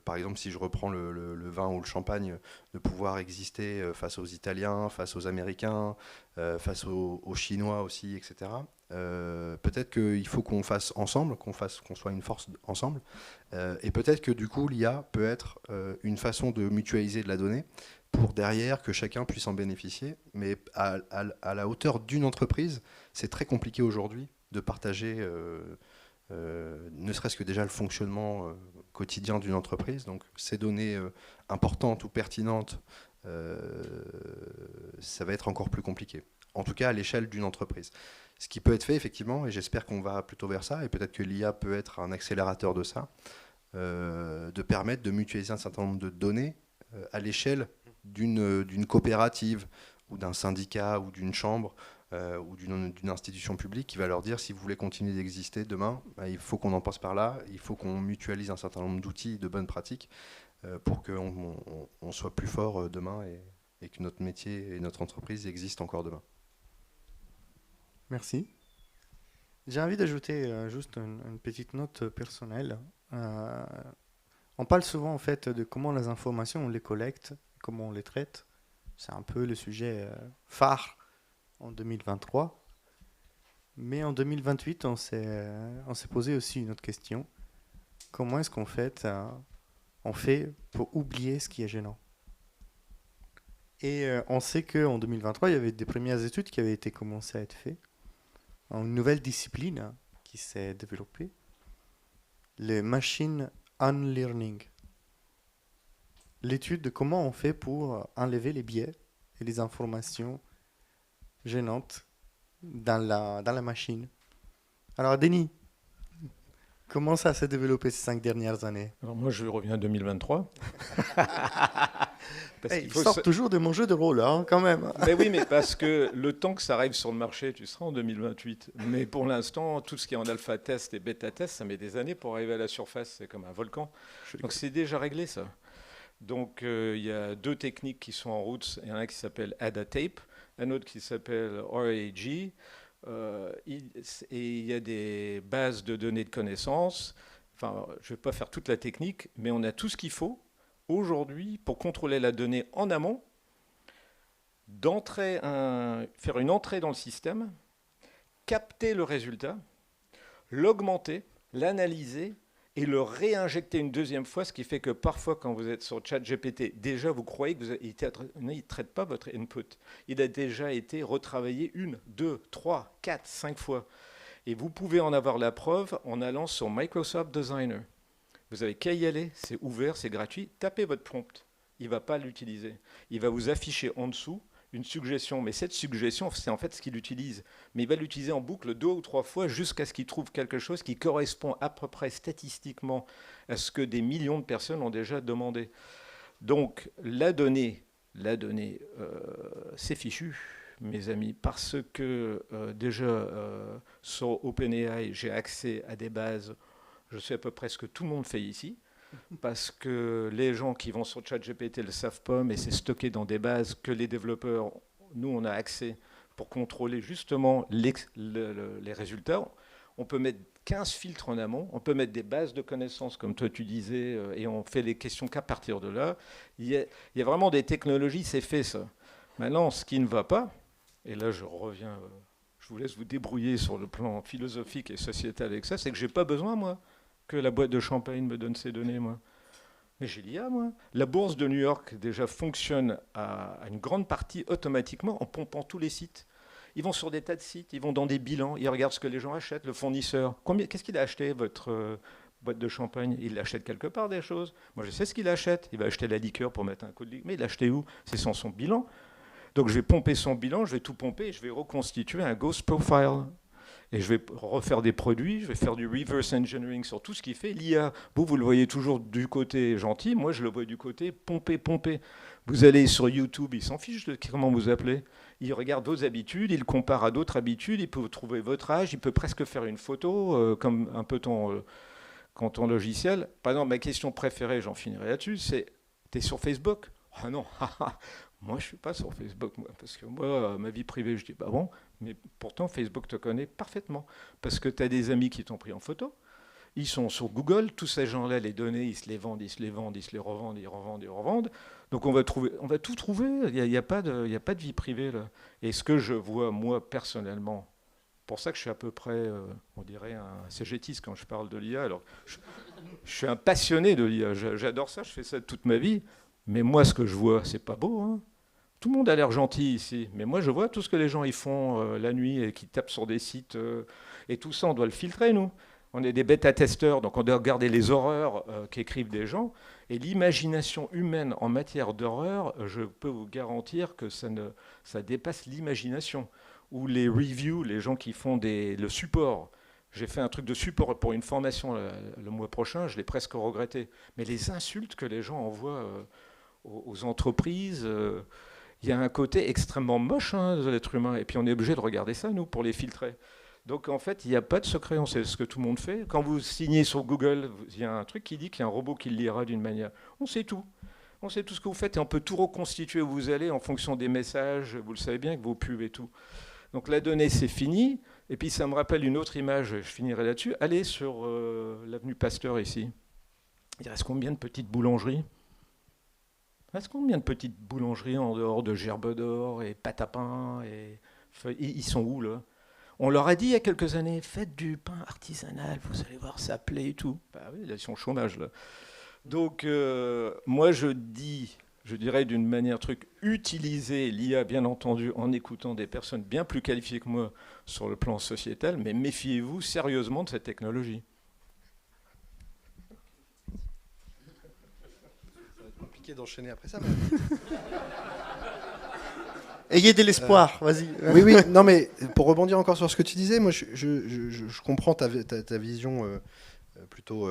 par exemple, si je reprends le vin ou le champagne, de pouvoir exister face aux Italiens, face aux Américains, face aux Chinois aussi, etc. Peut-être qu'il faut qu'on fasse ensemble, qu'on soit une force ensemble, et peut-être que du coup l'IA peut être une façon de mutualiser de la donnée pour derrière que chacun puisse en bénéficier, mais à la hauteur d'une entreprise, c'est très compliqué aujourd'hui de partager ne serait-ce que déjà le fonctionnement quotidien d'une entreprise. Donc ces données importantes ou pertinentes, ça va être encore plus compliqué. En tout cas à l'échelle d'une entreprise. Ce qui peut être fait effectivement, et j'espère qu'on va plutôt vers ça, et peut-être que l'IA peut être un accélérateur de ça, de permettre de mutualiser un certain nombre de données à l'échelle d'une coopérative ou d'un syndicat ou d'une chambre ou d'une institution publique qui va leur dire si vous voulez continuer d'exister demain, bah, il faut qu'on en passe par là, il faut qu'on mutualise un certain nombre d'outils, de bonnes pratiques pour qu'on soit plus fort demain et que notre métier et notre entreprise existent encore demain. Merci. J'ai envie d'ajouter juste une petite note personnelle. On parle souvent en fait de comment les informations on les collecte, comment on les traite. C'est un peu le sujet phare en 2023. Mais en 2028, on s'est posé aussi une autre question. Comment est-ce qu'on fait, on fait pour oublier ce qui est gênant? Et on sait qu'en 2023, il y avait des premières études qui avaient été commencées à être faites. Une nouvelle discipline qui s'est développée, le machine unlearning. L'étude de comment on fait pour enlever les biais et les informations gênantes dans la machine. Alors, Denis, comment ça s'est développé ces 5 dernières années? Alors moi, je reviens à 2023. Il sort toujours de mon jeu de rôle, hein, quand même. Mais oui, mais parce que le temps que ça arrive sur le marché, tu seras en 2028. Mais pour l'instant, tout ce qui est en alpha test et bêta test, ça met des années pour arriver à la surface. C'est comme un volcan. Donc c'est déjà réglé, ça. Donc il y a 2 techniques qui sont en route. Il y en a un qui s'appelle AdaTape, un autre qui s'appelle RAG. Et il y a des bases de données de connaissances. Enfin, je ne vais pas faire toute la technique, mais on a tout ce qu'il faut aujourd'hui pour contrôler la donnée en amont, faire une entrée dans le système, capter le résultat, l'augmenter, l'analyser et le réinjecter une deuxième fois, ce qui fait que parfois, quand vous êtes sur ChatGPT, déjà vous croyez qu'il ne traite pas votre input. Il a déjà été retravaillé 1, 2, 3, 4, 5 fois. Et vous pouvez en avoir la preuve en allant sur Microsoft Designer. Vous n'avez qu'à y aller, c'est ouvert, c'est gratuit. Tapez votre prompt. Il ne va pas l'utiliser. Il va vous afficher en dessous une suggestion. Mais cette suggestion, c'est en fait ce qu'il utilise. Mais il va l'utiliser en boucle 2 ou 3 fois jusqu'à ce qu'il trouve quelque chose qui correspond à peu près statistiquement à ce que des millions de personnes ont déjà demandé. Donc la donnée, c'est fichu, mes amis, parce que déjà sur OpenAI, j'ai accès à des bases. je sais à peu près ce que tout le monde fait ici, parce que les gens qui vont sur ChatGPT ne le savent pas, mais c'est stocké dans des bases que les développeurs, nous, on a accès pour contrôler justement les résultats. On peut mettre 15 filtres en amont, on peut mettre des bases de connaissances, comme toi tu disais, et on fait les questions qu'à partir de là. Il y a vraiment des technologies, c'est fait ça. Maintenant, ce qui ne va pas, et là je reviens, je vous laisse vous débrouiller sur le plan philosophique et sociétal avec ça, c'est que je n'ai pas besoin, moi, que la boîte de champagne me donne ces données, moi. Mais j'ai l'IA, moi. La bourse de New York, déjà, fonctionne à une grande partie automatiquement en pompant tous les sites. Ils vont sur des tas de sites, ils vont dans des bilans, ils regardent ce que les gens achètent, le fournisseur. Qu'est-ce qu'il a acheté, votre boîte de champagne? Il l'achète quelque part, des choses. Moi, je sais ce qu'il achète. Il va acheter la liqueur pour mettre un coup de liqueur. Mais il l'a acheté où? C'est sans son bilan. Donc, je vais pomper son bilan, je vais tout pomper et je vais reconstituer un ghost profile. Et je vais refaire des produits, je vais faire du reverse engineering sur tout ce qu'il fait. L'IA, vous le voyez toujours du côté gentil, moi je le vois du côté pomper. Vous allez sur YouTube, il s'en fiche de comment vous appelez. Il regarde vos habitudes, il compare à d'autres habitudes, il peut trouver votre âge, il peut presque faire une photo, comme un peu ton logiciel. Par exemple, ma question préférée, j'en finirai là-dessus, c'est, t'es sur Facebook? Ah non, moi je ne suis pas sur Facebook, moi, parce que moi, ma vie privée, je dis, bah bon, mais pourtant Facebook te connaît parfaitement, parce que tu as des amis qui t'ont pris en photo, ils sont sur Google, tous ces gens-là, les données, ils se les vendent, ils se les revendent. Donc on va tout trouver, il n'y a pas de vie privée là. Et ce que je vois, moi, personnellement, pour ça que je suis à peu près, on dirait, un cégétiste quand je parle de l'IA. Alors, je suis un passionné de l'IA, j'adore ça, je fais ça toute ma vie, mais moi, ce que je vois, c'est pas beau, hein. Tout le monde a l'air gentil ici, mais moi je vois tout ce que les gens ils font la nuit et qui tapent sur des sites et tout ça, on doit le filtrer nous. On est des bêta-testeurs, donc on doit regarder les horreurs qu'écrivent des gens. Et l'imagination humaine en matière d'horreur, je peux vous garantir que ça dépasse l'imagination. Ou les reviews, les gens qui font le support. J'ai fait un truc de support pour une formation le mois prochain, je l'ai presque regretté. Mais les insultes que les gens envoient aux entreprises... il y a un côté extrêmement moche de l'être humain, et puis on est obligé de regarder ça, nous, pour les filtrer. Donc en fait, il n'y a pas de secret, on sait ce que tout le monde fait. Quand vous signez sur Google, il y a un truc qui dit qu'il y a un robot qui le lira d'une manière. On sait tout. On sait tout ce que vous faites, et on peut tout reconstituer où vous allez en fonction des messages, vous le savez bien, que vos pubs et tout. Donc la donnée, c'est fini, et puis ça me rappelle une autre image, je finirai là-dessus. Allez sur l'avenue Pasteur, ici. Il reste combien de petites boulangeries ? Est-ce combien de petites boulangeries en dehors de Gerbedor et Patapin et ils sont où là? On leur a dit il y a quelques années, faites du pain artisanal, vous allez voir, ça plaît et tout. Bah oui, là, ils sont au chômage là. Donc moi je dirais d'une manière utiliser l'IA bien entendu en écoutant des personnes bien plus qualifiées que moi sur le plan sociétal, mais méfiez-vous sérieusement de cette technologie. D'enchaîner après ça. Ayez de l'espoir, vas-y. Oui, non mais pour rebondir encore sur ce que tu disais, moi je comprends ta vision plutôt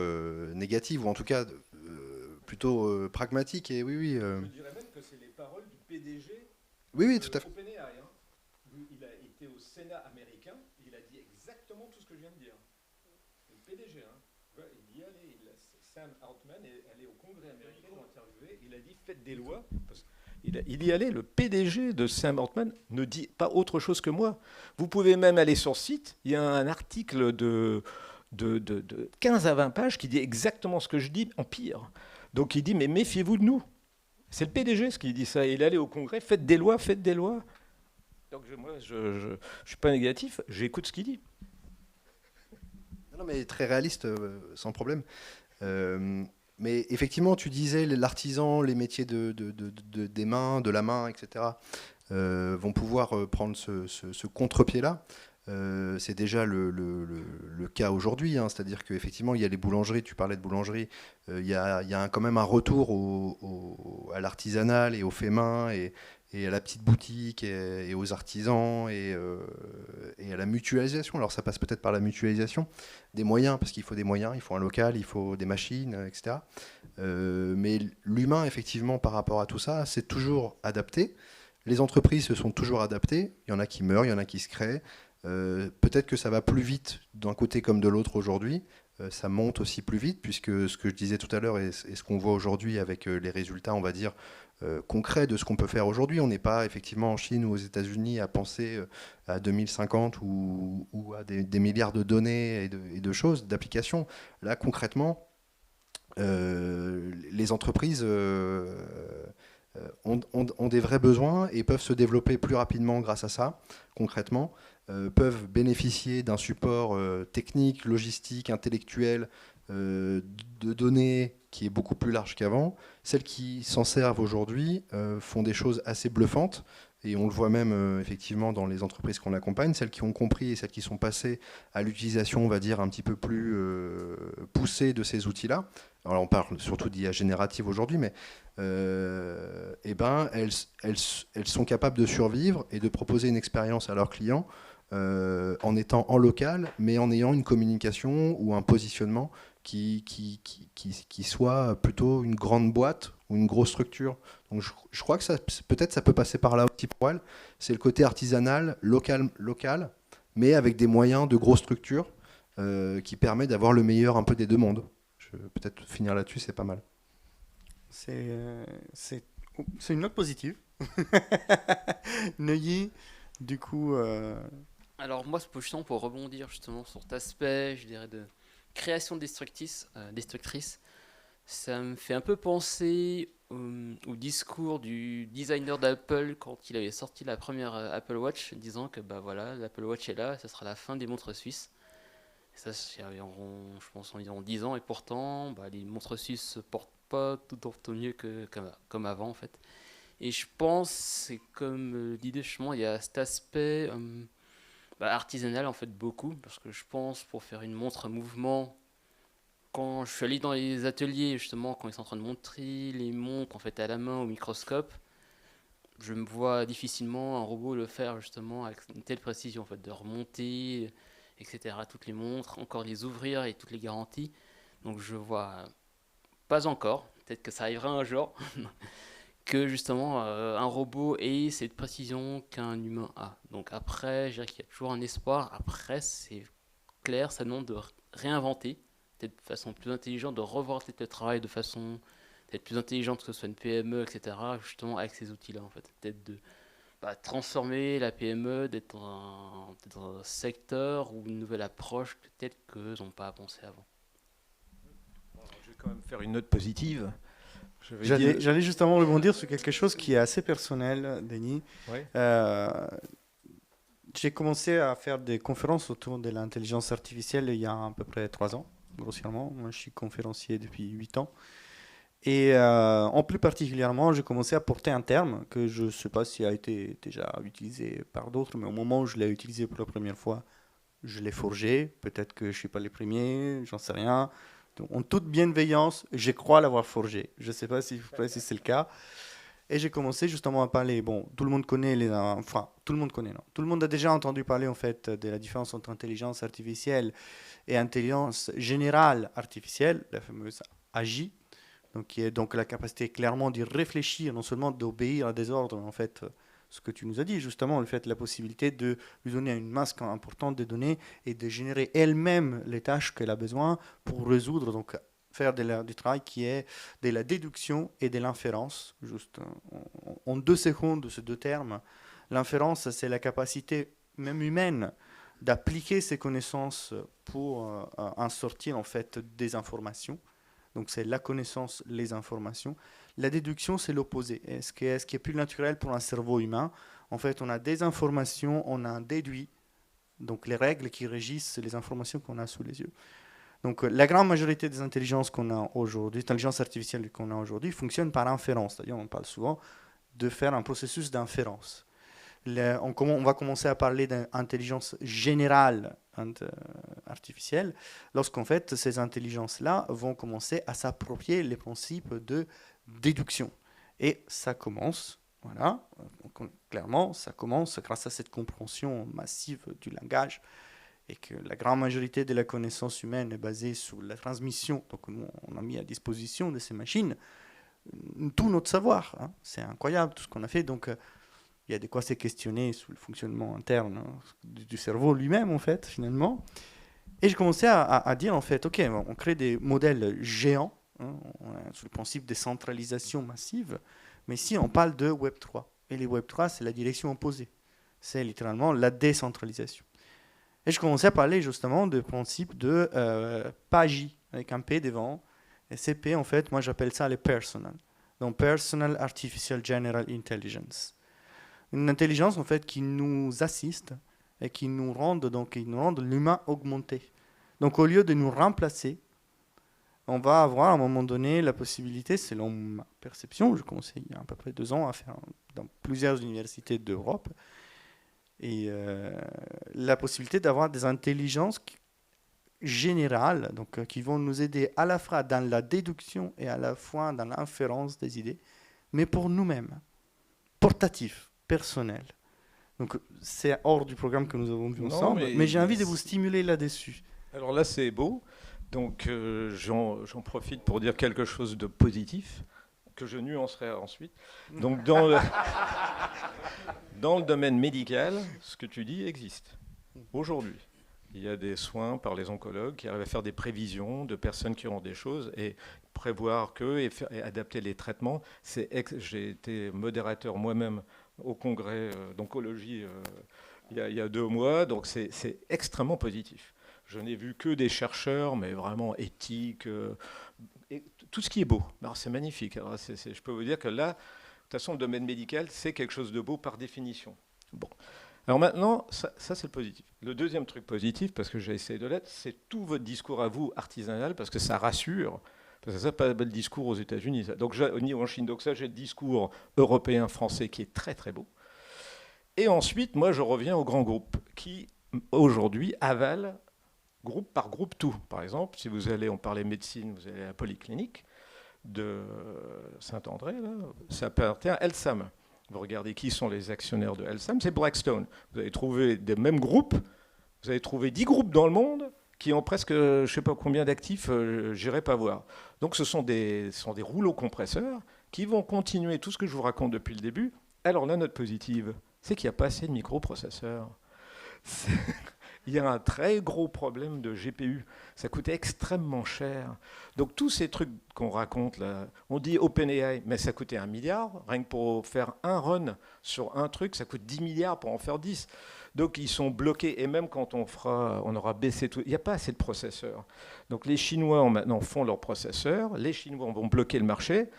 négative, ou en tout cas plutôt pragmatique, et oui. Je dirais même que c'est les paroles du PDG. Oui, tout à fait. OpenAI, hein. Il a été au Sénat américain, il a dit exactement tout ce que je viens de dire. C'est le PDG, hein. Il y allait, Sam Altman est allé au Congrès américain, interviewé, il a dit faites des lois. Il y allait, le PDG de Sam Altman ne dit pas autre chose que moi. Vous pouvez même aller sur le site, il y a un article de 15 à 20 pages qui dit exactement ce que je dis en pire. Donc il dit mais méfiez-vous de nous. C'est le PDG ce qui dit ça. Il est allé au Congrès, faites des lois. Donc moi je ne suis pas négatif, j'écoute ce qu'il dit. Non mais très réaliste, sans problème. Mais effectivement, tu disais l'artisan, les métiers des mains, de la main, etc., vont pouvoir prendre ce contre-pied-là. C'est déjà le cas aujourd'hui, hein. C'est-à-dire qu'effectivement, il y a les boulangeries, tu parlais de boulangerie, il y a quand même un retour à l'artisanal et au fait main et à la petite boutique et aux artisans et à la mutualisation. Alors ça passe peut-être par la mutualisation des moyens, parce qu'il faut des moyens, il faut un local, il faut des machines, etc. Mais l'humain, effectivement, par rapport à tout ça, c'est toujours adapté. Les entreprises se sont toujours adaptées. Il y en a qui meurent, il y en a qui se créent. Peut-être que ça va plus vite d'un côté comme de l'autre aujourd'hui. ça monte aussi plus vite, puisque ce que je disais tout à l'heure et ce qu'on voit aujourd'hui avec les résultats, on va dire, concrets de ce qu'on peut faire aujourd'hui. On n'est pas effectivement en Chine ou aux États-Unis à penser à 2050 ou à des milliards de données et de choses, d'applications. Là, concrètement, les entreprises ont des vrais besoins et peuvent se développer plus rapidement grâce à ça, concrètement, peuvent bénéficier d'un support technique, logistique, intellectuel, de données qui est beaucoup plus large qu'avant. Celles qui s'en servent aujourd'hui font des choses assez bluffantes, et on le voit même effectivement dans les entreprises qu'on accompagne, celles qui ont compris et celles qui sont passées à l'utilisation, on va dire, un petit peu plus poussée de ces outils-là. Alors on parle surtout d'IA générative aujourd'hui, mais elles sont capables de survivre et de proposer une expérience à leurs clients en étant en local, mais en ayant une communication ou un positionnement qui soit plutôt une grande boîte ou une grosse structure. Donc je crois que peut-être ça peut passer par là aussi pour elle. C'est le côté artisanal, local, mais avec des moyens de grosse structure qui permet d'avoir le meilleur un peu des deux mondes. Peut-être finir là-dessus, c'est pas mal. C'est une note positive. Neuilly, du coup... Alors moi, justement, pour rebondir justement sur cet aspect, je dirais, de création destructrice, ça me fait un peu penser au discours du designer d'Apple quand il avait sorti la première Apple Watch, disant que bah voilà, l'Apple Watch est là, ça sera la fin des montres suisses. Ça, c'est environ, je pense, environ 10 ans, et pourtant, bah, les montres suisses se portent pas tout autant mieux comme avant, en fait. Et je pense, c'est comme l'idée, justement, il y a cet aspect artisanal, en fait, beaucoup, parce que je pense, pour faire une montre mouvement, quand je suis allé dans les ateliers, justement, quand ils sont en train de montrer les montres, en fait, à la main, au microscope, je me vois difficilement un robot le faire, justement, avec une telle précision, en fait, de remonter, etc., toutes les montres, encore les ouvrir et toutes les garanties. Donc je vois pas encore, peut-être que ça arrivera un jour, que justement un robot ait cette précision qu'un humain a. Donc après, je dirais qu'il y a toujours un espoir. Après, c'est clair, ça demande de réinventer, peut-être de façon plus intelligente, de revoir peut-être le travail de façon peut-être plus intelligente, que ce soit une PME, etc., justement avec ces outils-là, en fait. Peut-être de transformer la PME, d'être dans un secteur ou une nouvelle approche peut-être qu'ils n'ont pas pensé avant. Je vais quand même faire une note positive. J'allais justement rebondir sur quelque chose qui est assez personnel, Denis. Ouais. J'ai commencé à faire des conférences autour de l'intelligence artificielle il y a à peu près 3 ans, grossièrement. Moi, je suis conférencier depuis 8 ans. Et en plus particulièrement, j'ai commencé à porter un terme que je ne sais pas s'il a été déjà utilisé par d'autres, mais au moment où je l'ai utilisé pour la première fois, je l'ai forgé. Peut-être que je ne suis pas les premiers, j'en sais rien. Donc, en toute bienveillance, je crois l'avoir forgé. Je ne sais pas si c'est le cas. Et j'ai commencé justement à parler. Bon, tout le monde connaît enfin, tout le monde connaît, non. Tout le monde a déjà entendu parler en fait de la différence entre intelligence artificielle et intelligence générale artificielle, la fameuse AGI. Donc, qui est donc la capacité clairement d'y réfléchir, non seulement d'obéir à des ordres, mais en fait, ce que tu nous as dit, justement, le fait, la possibilité de lui donner une masse importante de données et de générer elle-même les tâches qu'elle a besoin pour résoudre, donc faire du travail qui est de la déduction et de l'inférence. Juste en 2 secondes de ces 2 termes, l'inférence, c'est la capacité même humaine d'appliquer ses connaissances pour en sortir en fait des informations. Donc c'est la connaissance, les informations. La déduction, c'est l'opposé. Ce qui est plus naturel pour un cerveau humain. En fait, on a des informations, on a déduit. Donc les règles qui régissent les informations qu'on a sous les yeux. Donc la grande majorité des intelligences qu'on a aujourd'hui, intelligences artificielles qu'on a aujourd'hui, fonctionnent par inférence. C'est-à-dire, on parle souvent de faire un processus d'inférence. On va commencer à parler d'intelligence générale artificielle lorsqu'en fait ces intelligences-là vont commencer à s'approprier les principes de déduction. Et ça commence, voilà, clairement, ça commence grâce à cette compréhension massive du langage et que la grande majorité de la connaissance humaine est basée sur la transmission. Donc nous, on a mis à disposition de ces machines tout notre savoir. Hein. C'est incroyable tout ce qu'on a fait. Donc il y a de quoi se questionner sur le fonctionnement interne du cerveau lui-même, en fait, finalement. Et j'ai commencé à dire, en fait, OK, on crée des modèles géants, hein, sous le principe de centralisation massive, mais ici, on parle de Web3. Et les Web3, c'est la direction opposée. C'est littéralement la décentralisation. Et je commençais à parler justement du principe de PAGI, avec un P devant. Et CP, en fait, moi j'appelle ça les personal. Donc Personal Artificial General Intelligence. Une intelligence, en fait, qui nous assiste et qui nous rend l'humain augmenté. Donc au lieu de nous remplacer, on va avoir à un moment donné la possibilité, selon ma perception, je commençais il y a à peu près 2 ans à faire dans plusieurs universités d'Europe, et la possibilité d'avoir des intelligences générales, donc qui vont nous aider à la fois dans la déduction et à la fois dans l'inférence des idées, mais pour nous-mêmes, portatif, personnel. Donc c'est hors du programme que nous avons vu Non, ensemble, mais j'ai envie de vous stimuler là-dessus. Alors là, c'est beau. Donc j'en profite pour dire quelque chose de positif, que je nuancerai ensuite. Donc dans le domaine médical, ce que tu dis existe. Aujourd'hui, il y a des soins par les oncologues qui arrivent à faire des prévisions de personnes qui auront des choses et prévoir et adapter les traitements. J'ai été modérateur moi-même au congrès d'oncologie il y a 2 mois, donc c'est extrêmement positif. Je n'ai vu que des chercheurs, mais vraiment éthiques, et tout ce qui est beau. Alors c'est magnifique. Alors je peux vous dire que là, de toute façon, le domaine médical, c'est quelque chose de beau par définition. Bon. Alors maintenant, ça c'est le positif. Le deuxième truc positif, parce que j'ai essayé de l'être, c'est tout votre discours à vous artisanal, parce que ça rassure. Parce que ça, pas le discours aux États-Unis, donc ni en Chine. Donc ça, j'ai le discours européen, français, qui est très très beau. Et ensuite, moi, je reviens aux grands groupes qui aujourd'hui avalent groupe par groupe tout. Par exemple, si vous allez, on parlait médecine, vous allez à la polyclinique de Saint-André, là, ça appartient à Elsam. Vous regardez qui sont les actionnaires de Elsam, c'est Blackstone. Vous allez trouver des mêmes groupes, vous allez trouver 10 groupes dans le monde qui ont presque, je ne sais pas combien d'actifs, j'irai pas voir. Donc ce sont des rouleaux compresseurs qui vont continuer tout ce que je vous raconte depuis le début. Alors la note positive, c'est qu'il n'y a pas assez de microprocesseurs. Il y a un très gros problème de GPU. Ça coûte extrêmement cher. Donc tous ces trucs qu'on raconte là, on dit OpenAI, mais ça coûtait 1 milliard. Rien que pour faire un run sur un truc, ça coûte 10 milliards pour en faire 10. Donc ils sont bloqués. Et même quand on aura baissé tout, il n'y a pas assez de processeurs. Donc les Chinois maintenant font leurs processeurs. Les Chinois vont bloquer le marché.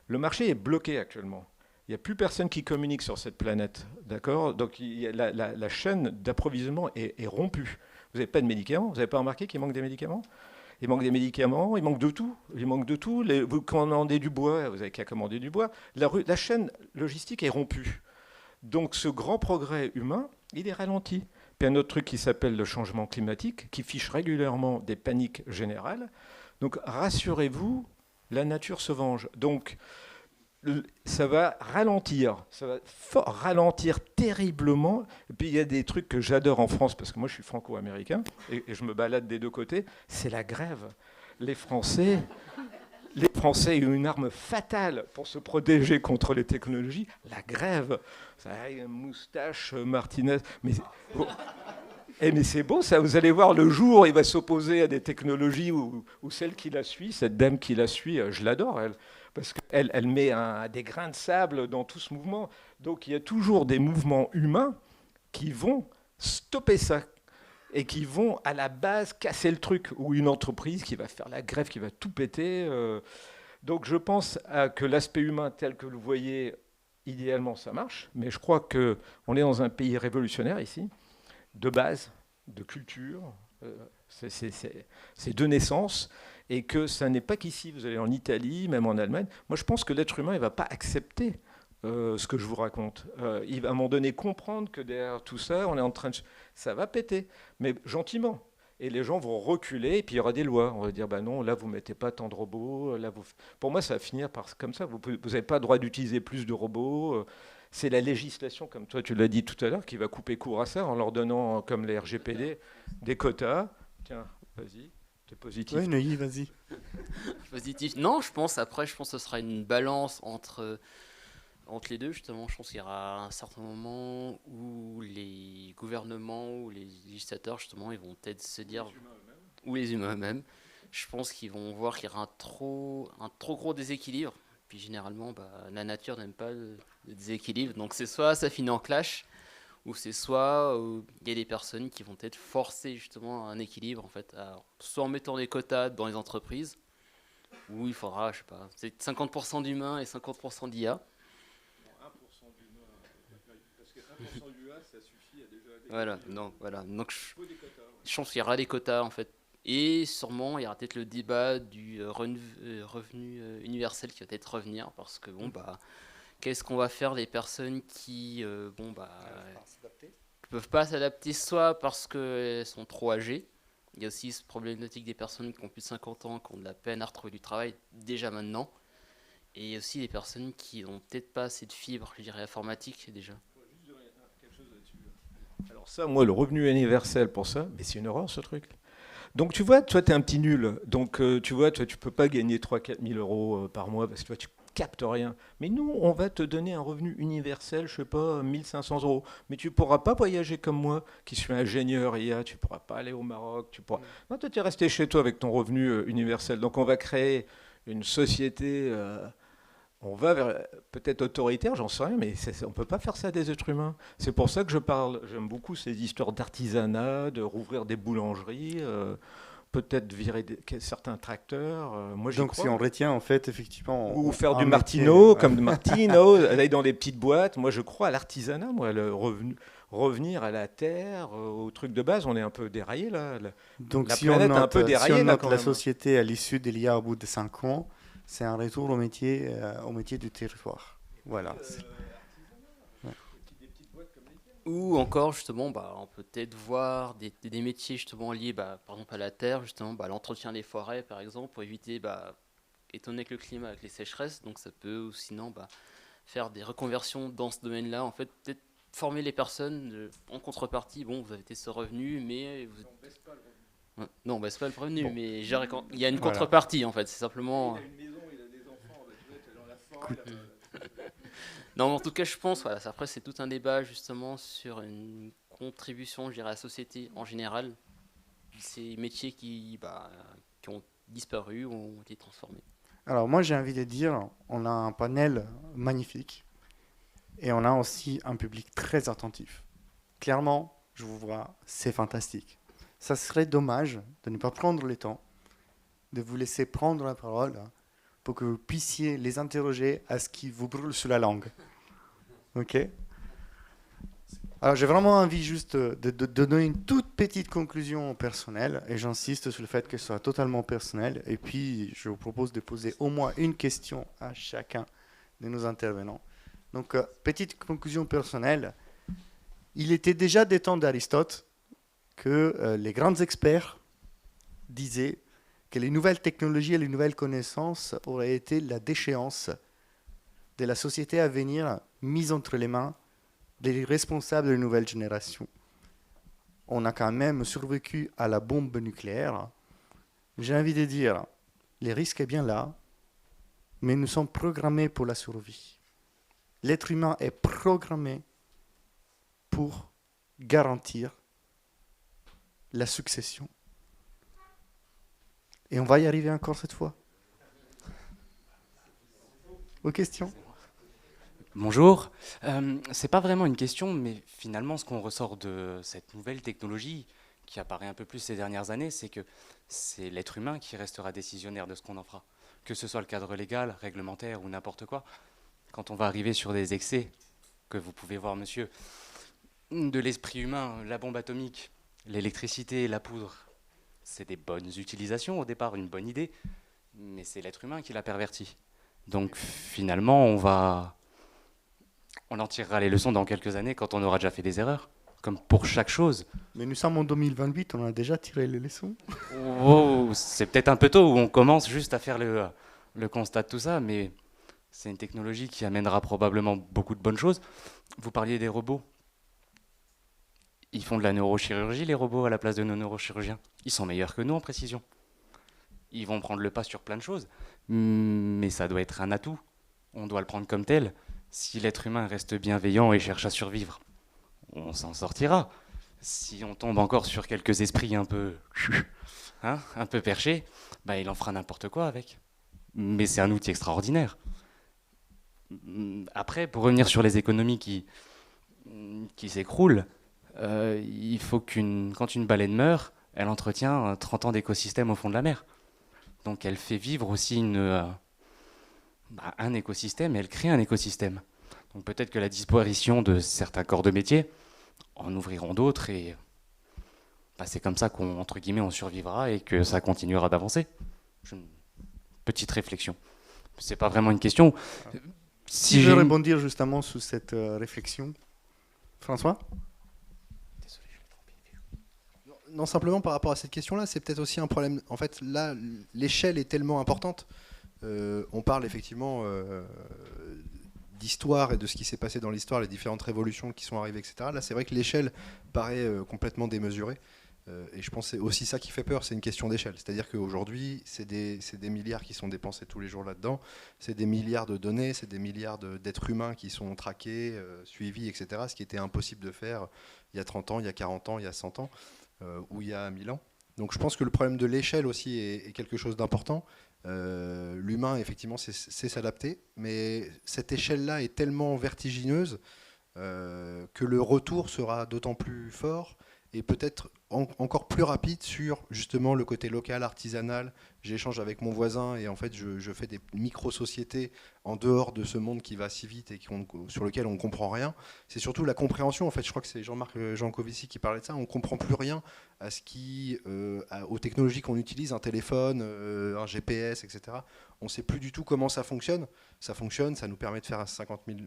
Le marché est bloqué actuellement. Il n'y a plus personne qui communique sur cette planète, d'accord? Donc la chaîne d'approvisionnement est rompue. Vous n'avez pas de médicaments? Vous n'avez pas remarqué qu'il manque des médicaments? Il manque des médicaments, il manque de tout. Il manque de tout. Vous commandez du bois, vous n'avez qu'à commander du bois. La chaîne logistique est rompue. Donc ce grand progrès humain, il est ralenti. Puis un autre truc qui s'appelle le changement climatique, qui fiche régulièrement des paniques générales. Donc rassurez-vous, la nature se venge. Donc ça va ralentir, ralentir terriblement. Et puis il y a des trucs que j'adore en France, parce que moi je suis franco-américain, et je me balade des 2 côtés, c'est la grève. Les Français ont une arme fatale pour se protéger contre les technologies, la grève. Ça a une moustache, Martinez. Mais c'est beau ça, vous allez voir le jour, il va s'opposer à des technologies où celle qui la suit, cette dame qui la suit, je l'adore elle. Parce qu'elle met des grains de sable dans tout ce mouvement. Donc il y a toujours des mouvements humains qui vont stopper ça et qui vont à la base casser le truc. Ou une entreprise qui va faire la grève, qui va tout péter. Donc je pense que l'aspect humain tel que vous le voyez, idéalement ça marche. Mais je crois qu'on est dans un pays révolutionnaire ici, de base, de culture. C'est de naissance. Et que ça n'est pas qu'ici, vous allez en Italie, même en Allemagne. Moi, je pense que l'être humain, il ne va pas accepter ce que je vous raconte. Il va à un moment donné comprendre que derrière tout ça, on est en train de... Ça va péter, mais gentiment. Et les gens vont reculer, et puis il y aura des lois. On va dire, bah non, là, vous ne mettez pas tant de robots. Là, Pour moi, ça va finir comme ça. Vous n'avez pas le droit d'utiliser plus de robots. C'est la législation, comme toi, tu l'as dit tout à l'heure, qui va couper court à ça en leur donnant, comme les RGPD, des quotas. Tiens, vas-y. T'es positif. Oui, Neuilly, vas-y. Positif. Non, je pense que ce sera une balance entre les deux, justement. Je pense qu'il y aura un certain moment où les gouvernements ou les législateurs, justement, ils vont peut-être se dire... ou les humains eux-mêmes, je pense qu'ils vont voir qu'il y aura un trop gros déséquilibre. Puis généralement, la nature n'aime pas le déséquilibre. Donc c'est soit ça finit en clash, ou c'est soit il y a des personnes qui vont être forcées justement à un équilibre, en fait, soit en mettant des quotas dans les entreprises, où il faudra, je sais pas, c'est 50% d'humains et 50% d'IA. 1% d'humain, parce que 1% d'UA, ça suffit à déjà... Voilà, non, voilà. Donc je pense qu'il y aura des quotas, en fait. Et sûrement, il y aura peut-être le débat du revenu universel qui va peut-être revenir, parce que qu'est-ce qu'on va faire des personnes qui ne peuvent pas s'adapter, soit parce qu'elles sont trop âgées. Il y a aussi ce problématique des personnes qui ont plus de 50 ans, qui ont de la peine à retrouver du travail déjà maintenant. Et il y a aussi des personnes qui n'ont peut-être pas assez de fibres, je dirais, informatiques déjà. Alors ça, moi, le revenu universel pour ça, mais c'est une horreur ce truc. Donc tu vois, toi, tu es un petit nul. Donc tu vois, toi, tu peux pas gagner 3 000 à 4 000 euros par mois parce que toi, tu captes rien. Mais nous, on va te donner un revenu universel, je sais pas, 1 500 euros. Mais tu pourras pas voyager comme moi, qui suis ingénieur IA, tu pourras pas aller au Maroc. Non, toi, tu es resté chez toi avec ton revenu universel. Donc on va créer une société... on va vers peut-être autoritaire, j'en sais rien, mais on ne peut pas faire ça à des êtres humains. C'est pour ça que j'aime beaucoup ces histoires d'artisanat, de rouvrir des boulangeries, peut-être virer certains tracteurs. Moi, j'y Donc crois. si on retient en fait effectivement... Ou faire du un Martino, métier, comme de Martino, aller dans des petites boîtes. Moi, je crois à l'artisanat, moi, revenir à la terre, au truc de base. On est un peu déraillé, là. Donc La si on planète est un note, peu déraillée, si on là, note quand la même. société à l'issue de l'IA au bout de 5 ans, c'est un retour au métier du territoire. Voilà. Ou encore, justement, on peut peut-être voir des métiers justement liés, par exemple, à la terre, justement, l'entretien des forêts, par exemple, pour éviter, étant donné que le climat avec les sécheresses, donc ça peut, ou sinon, faire des reconversions dans ce domaine-là, en fait, peut-être former les personnes en contrepartie, vous avez peut-être ce revenu, mais... On baisse pas le revenu. Ouais, non, on baisse pas le revenu, Bon. mais il y a une Voilà. contrepartie, en fait, c'est simplement... Il a une maison, il a des enfants, tu vois, dans la forêt, Non, en tout cas, je pense, après, c'est tout un débat justement sur une contribution, je dirais, à la société en général. Ces métiers qui ont disparu ou ont été transformés. Alors moi j'ai envie de dire, on a un panel magnifique et on a aussi un public très attentif. Clairement, je vous vois, c'est fantastique. Ça serait dommage de ne pas prendre le temps de vous laisser prendre la parole pour que vous puissiez les interroger à ce qui vous brûle sous la langue. Ok ? Alors j'ai vraiment envie juste de donner une toute petite conclusion personnelle et j'insiste sur le fait que ce soit totalement personnel et puis je vous propose de poser au moins une question à chacun de nos intervenants. Donc petite conclusion personnelle, il était déjà des temps d'Aristote que les grands experts disaient que les nouvelles technologies et les nouvelles connaissances auraient été la déchéance de la société à venir mise entre les mains des responsables des nouvelles générations. On a quand même survécu à la bombe nucléaire. J'ai envie de dire, les risques est bien là, mais nous sommes programmés pour la survie. L'être humain est programmé pour garantir la succession. Et on va y arriver encore cette fois. Aux questions ? Bonjour. C'est pas vraiment une question, mais finalement, ce qu'on ressort de cette nouvelle technologie qui apparaît un peu plus ces dernières années, c'est que c'est l'être humain qui restera décisionnaire de ce qu'on en fera. Que ce soit le cadre légal, réglementaire ou n'importe quoi. Quand on va arriver sur des excès, que vous pouvez voir, monsieur, de l'esprit humain, la bombe atomique, l'électricité, la poudre, c'est des bonnes utilisations au départ, une bonne idée, mais c'est l'être humain qui l'a perverti. Donc finalement, on en tirera les leçons dans quelques années quand on aura déjà fait des erreurs, comme pour chaque chose. Mais nous sommes en 2028, on a déjà tiré les leçons. Oh, c'est peut-être un peu tôt où on commence juste à faire le constat de tout ça, mais c'est une technologie qui amènera probablement beaucoup de bonnes choses. Vous parliez des robots. Ils font de la neurochirurgie, les robots, à la place de nos neurochirurgiens. Ils sont meilleurs que nous en précision. Ils vont prendre le pas sur plein de choses, mais ça doit être un atout. On doit le prendre comme tel. Si l'être humain reste bienveillant et cherche à survivre, on s'en sortira. Si on tombe encore sur quelques esprits un peu hein, un peu perché, bah, il en fera n'importe quoi avec. Mais c'est un outil extraordinaire. Après, pour revenir sur les économies qui s'écroulent, il faut quand une baleine meurt, elle entretient 30 ans d'écosystème au fond de la mer. Donc elle fait vivre aussi un écosystème, et elle crée un écosystème. Donc peut-être que la disparition de certains corps de métier en ouvriront d'autres, et c'est comme ça qu'entre guillemets on survivra et que ça continuera d'avancer. Petite réflexion. C'est pas vraiment une question. Si je veux rebondir justement sur cette réflexion, François? Non, simplement par rapport à cette question-là, c'est peut-être aussi un problème. En fait, là, l'échelle est tellement importante. On parle effectivement d'histoire et de ce qui s'est passé dans l'histoire, les différentes révolutions qui sont arrivées, etc. Là, c'est vrai que l'échelle paraît complètement démesurée. Et je pense que c'est aussi ça qui fait peur, c'est une question d'échelle. C'est-à-dire qu'aujourd'hui, c'est des milliards qui sont dépensés tous les jours là-dedans, c'est des milliards de données, c'est des milliards d'êtres humains qui sont traqués, suivis, etc. Ce qui était impossible de faire il y a 30 ans, il y a 40 ans, il y a 100 ans, ou il y a 1000 ans. Donc je pense que le problème de l'échelle aussi est quelque chose d'important. L'humain, effectivement, c'est s'adapter, mais cette échelle-là est tellement vertigineuse que le retour sera d'autant plus fort et peut-être encore plus rapide sur justement le côté local, artisanal. J'échange avec mon voisin et en fait je fais des micro-sociétés en dehors de ce monde qui va si vite et sur lequel on ne comprend rien. C'est surtout la compréhension. En fait, je crois que c'est Jean-Marc Jancovici qui parlait de ça. On ne comprend plus rien aux technologies qu'on utilise, un téléphone, un GPS, etc. On ne sait plus du tout comment ça fonctionne. Ça fonctionne, ça nous permet de faire 50 000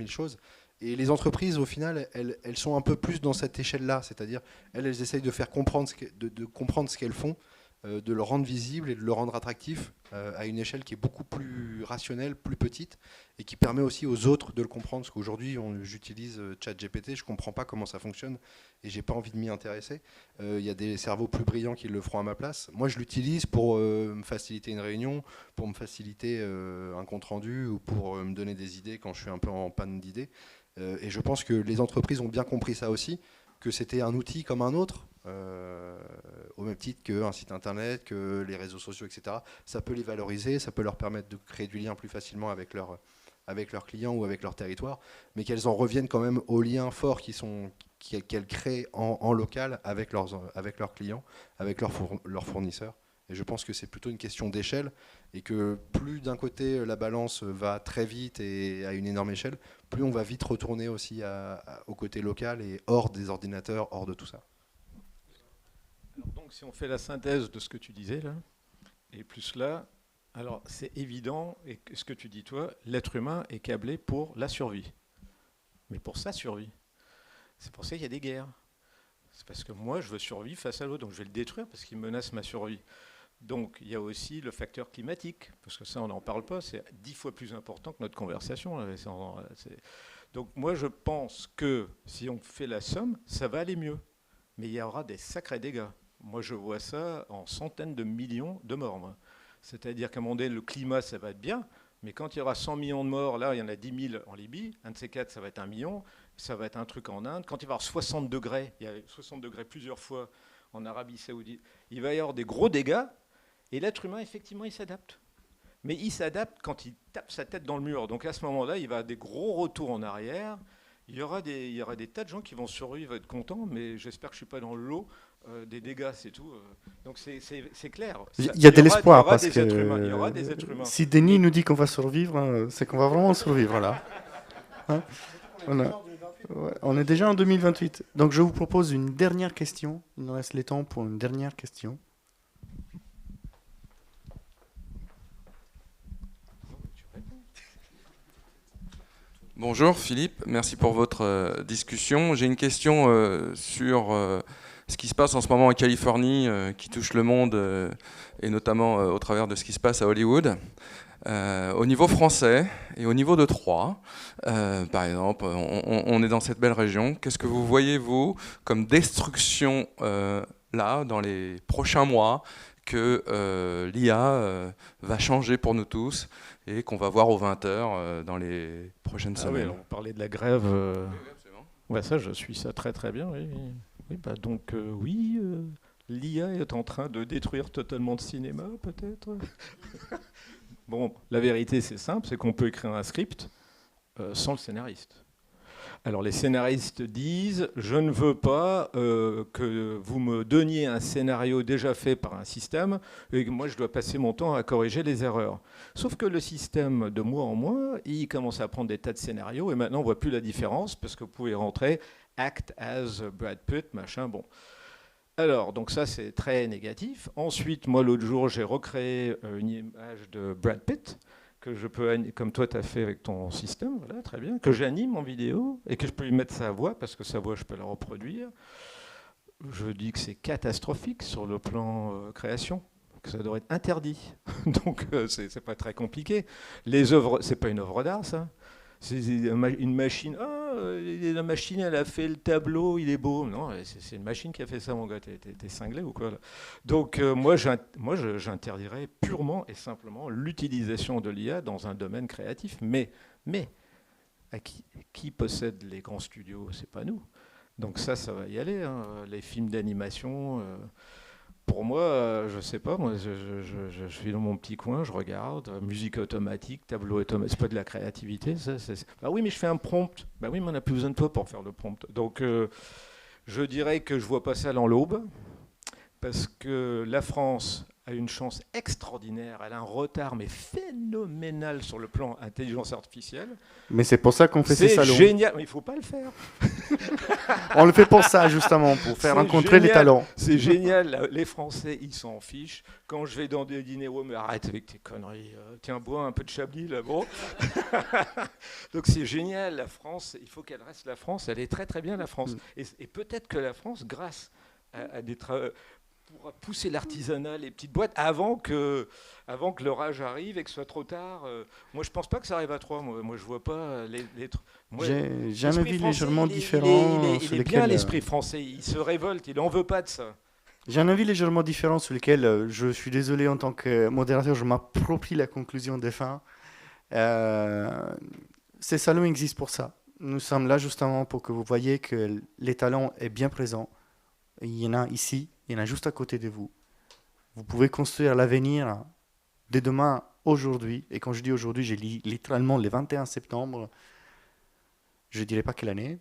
choses. Et les entreprises, au final, elles sont un peu plus dans cette échelle-là, c'est-à-dire elles essayent de faire comprendre de comprendre ce qu'elles font, de le rendre visible et de le rendre attractif à une échelle qui est beaucoup plus rationnelle, plus petite, et qui permet aussi aux autres de le comprendre. Parce qu'aujourd'hui, j'utilise ChatGPT, je ne comprends pas comment ça fonctionne, et je n'ai pas envie de m'y intéresser. Il y a des cerveaux plus brillants qui le feront à ma place. Moi, je l'utilise pour me faciliter une réunion, pour me faciliter un compte-rendu, ou pour me donner des idées quand je suis un peu en panne d'idées. Et je pense que les entreprises ont bien compris ça aussi, que c'était un outil comme un autre, au même titre qu'un site internet, que les réseaux sociaux, etc. Ça peut les valoriser, ça peut leur permettre de créer du lien plus facilement avec leurs clients ou avec leur territoire, mais qu'elles en reviennent quand même aux liens forts qu'elles créent en local avec leurs clients, avec leurs fournisseurs. Et je pense que c'est plutôt une question d'échelle et que plus d'un côté la balance va très vite et à une énorme échelle, plus on va vite retourner aussi au côté local et hors des ordinateurs, hors de tout ça. Alors donc si on fait la synthèse de ce que tu disais là, et plus là, alors c'est évident, et ce que tu dis toi, l'être humain est câblé pour la survie. Mais pour sa survie. C'est pour ça qu'il y a des guerres. C'est parce que moi je veux survivre face à l'autre, donc je vais le détruire parce qu'il menace ma survie. Donc il y a aussi le facteur climatique, parce que ça on n'en parle pas, c'est 10 fois plus important que notre conversation. Donc moi je pense que si on fait la somme, ça va aller mieux. Mais il y aura des sacrés dégâts. Moi je vois ça en centaines de millions de morts. Moi. C'est-à-dire qu'à un moment donné, le climat ça va être bien, mais quand il y aura 100 millions de morts, là il y en a 10 000 en Libye, un de ces quatre ça va être 1 million, ça va être un truc en Inde. Quand il va y avoir 60 degrés, il y a 60 degrés plusieurs fois en Arabie Saoudite, il va y avoir des gros dégâts. Et l'être humain, effectivement, il s'adapte. Mais il s'adapte quand il tape sa tête dans le mur. Donc à ce moment-là, il va avoir des gros retours en arrière. Il y aura des tas de gens qui vont survivre, être contents, mais j'espère que je ne suis pas dans le lot des dégâts, c'est tout. Donc c'est clair. Il y a de l'espoir, parce que il y aura des êtres humains. Si Denis nous dit qu'on va survivre, c'est qu'on va vraiment survivre, là. Hein, on est déjà en 2028. Donc je vous propose une dernière question. Il nous reste le temps pour une dernière question. Bonjour Philippe, merci pour votre discussion. J'ai une question sur ce qui se passe en ce moment en Californie, qui touche le monde, et notamment au travers de ce qui se passe à Hollywood. Au niveau français et au niveau de Troyes, par exemple, on est dans cette belle région. Qu'est-ce que vous voyez, vous, comme destruction là, dans les prochains mois, que l'IA va changer pour nous tous et qu'on va voir aux 20h dans les prochaines semaines. Oui, on parlait de la grève. Ouais, ça, je suis ça très très bien. Oui. Oui, bah, donc oui, L'IA est en train de détruire totalement le cinéma, peut-être. Bon, la vérité, c'est simple, c'est qu'on peut écrire un script sans le scénariste. Alors les scénaristes disent « je ne veux pas que vous me donniez un scénario déjà fait par un système et que moi je dois passer mon temps à corriger les erreurs ». Sauf que le système, de mois en mois, il commence à prendre des tas de scénarios et maintenant on ne voit plus la différence parce que vous pouvez rentrer « act as Brad Pitt », machin, bon. Alors, donc ça c'est très négatif. Ensuite, moi l'autre jour j'ai recréé une image de Brad Pitt que je peux, comme toi tu as fait avec ton système, voilà, très bien, que j'anime en vidéo et que je peux lui mettre sa voix, parce que sa voix, je peux la reproduire. Je dis que c'est catastrophique sur le plan création, que ça devrait être interdit. Donc, c'est pas très compliqué. Les œuvres, c'est pas une œuvre d'art, ça. C'est une machine. La machine, elle a fait le tableau, il est beau. Non, c'est une machine qui a fait ça, mon gars. T'es cinglé ou quoi là? Donc, moi, j'interdirais purement et simplement l'utilisation de l'IA dans un domaine créatif. Mais à qui possède les grands studios? C'est pas nous. Donc ça va y aller. Hein. Les films d'animation. Pour moi, je sais pas, moi je suis dans mon petit coin, je regarde, musique automatique, tableau automatique, c'est pas de la créativité, ça. Bah oui, mais je fais un prompt. Bah oui, mais on n'a plus besoin de toi pour faire le prompt. Donc je dirais que je vois pas ça dans l'aube, parce que la France a une chance extraordinaire, elle a un retard mais phénoménal sur le plan intelligence artificielle. Mais c'est pour ça qu'on fait ces salons. C'est génial, mais il faut pas le faire. On le fait pour ça, justement, pour faire rencontrer les talents. C'est génial, les Français, ils s'en fichent. Quand je vais dans des dîners, ouais, mais arrête avec tes conneries. Tiens, bois un peu de Chablis, là, bon. Donc c'est génial, la France, il faut qu'elle reste la France. Elle est très très bien, la France. Et peut-être que la France, grâce à des travaux, pour pousser l'artisanat, les petites boîtes, avant que l'orage arrive et que ce soit trop tard. Moi, je pense pas que ça arrive à 3. Moi, je vois pas les j'ai jamais vu légèrement différent. Il est bien l'esprit français. Il se révolte. Il en veut pas de ça. J'ai un avis légèrement différent sur lequel je suis désolé en tant que modérateur, je m'approprie la conclusion des fins. Ces salons existent pour ça. Nous sommes là justement pour que vous voyez que les talents est bien présents. Il y en a ici. Il y en a juste à côté de vous. Vous pouvez construire l'avenir dès demain, aujourd'hui. Et quand je dis aujourd'hui, j'ai littéralement le 21 septembre. Je ne dirais pas quelle année.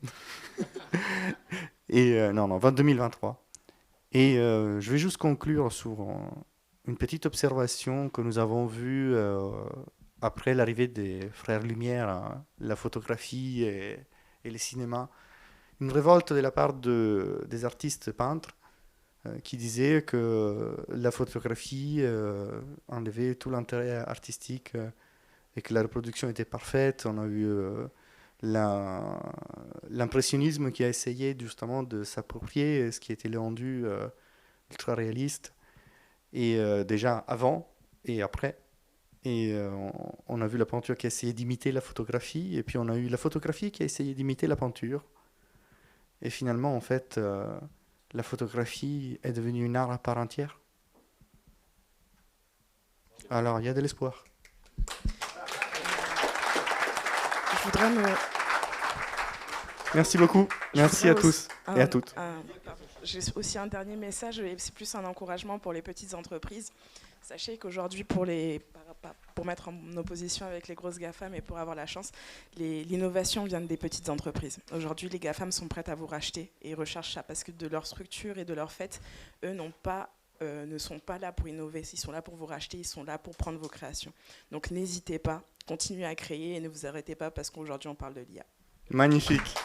Et non, 2023. Et je vais juste conclure sur une petite observation que nous avons vue après l'arrivée des Frères Lumière, hein, la photographie et le cinéma. Une révolte de la part des artistes peintres qui disait que la photographie enlevait tout l'intérêt artistique et que la reproduction était parfaite. On a eu l'impressionnisme qui a essayé justement de s'approprier ce qui était le rendu ultra réaliste, et déjà avant et après. Et on a vu la peinture qui a essayé d'imiter la photographie, et puis on a eu la photographie qui a essayé d'imiter la peinture. Et finalement, en fait, la photographie est devenue une art à part entière. Alors, il y a de l'espoir. Je voudrais Merci beaucoup. Merci à tous et à toutes. J'ai aussi un dernier message, et c'est plus un encouragement pour les petites entreprises. Sachez qu'aujourd'hui, pour mettre en opposition avec les grosses GAFAM et pour avoir la chance, l'innovation vient des petites entreprises. Aujourd'hui, les GAFAM sont prêtes à vous racheter et ils recherchent ça parce que de leur structure et de leur fait, eux ne sont pas là pour innover. Ils sont là pour vous racheter, ils sont là pour prendre vos créations. Donc n'hésitez pas, continuez à créer et ne vous arrêtez pas parce qu'aujourd'hui, on parle de l'IA. Magnifique.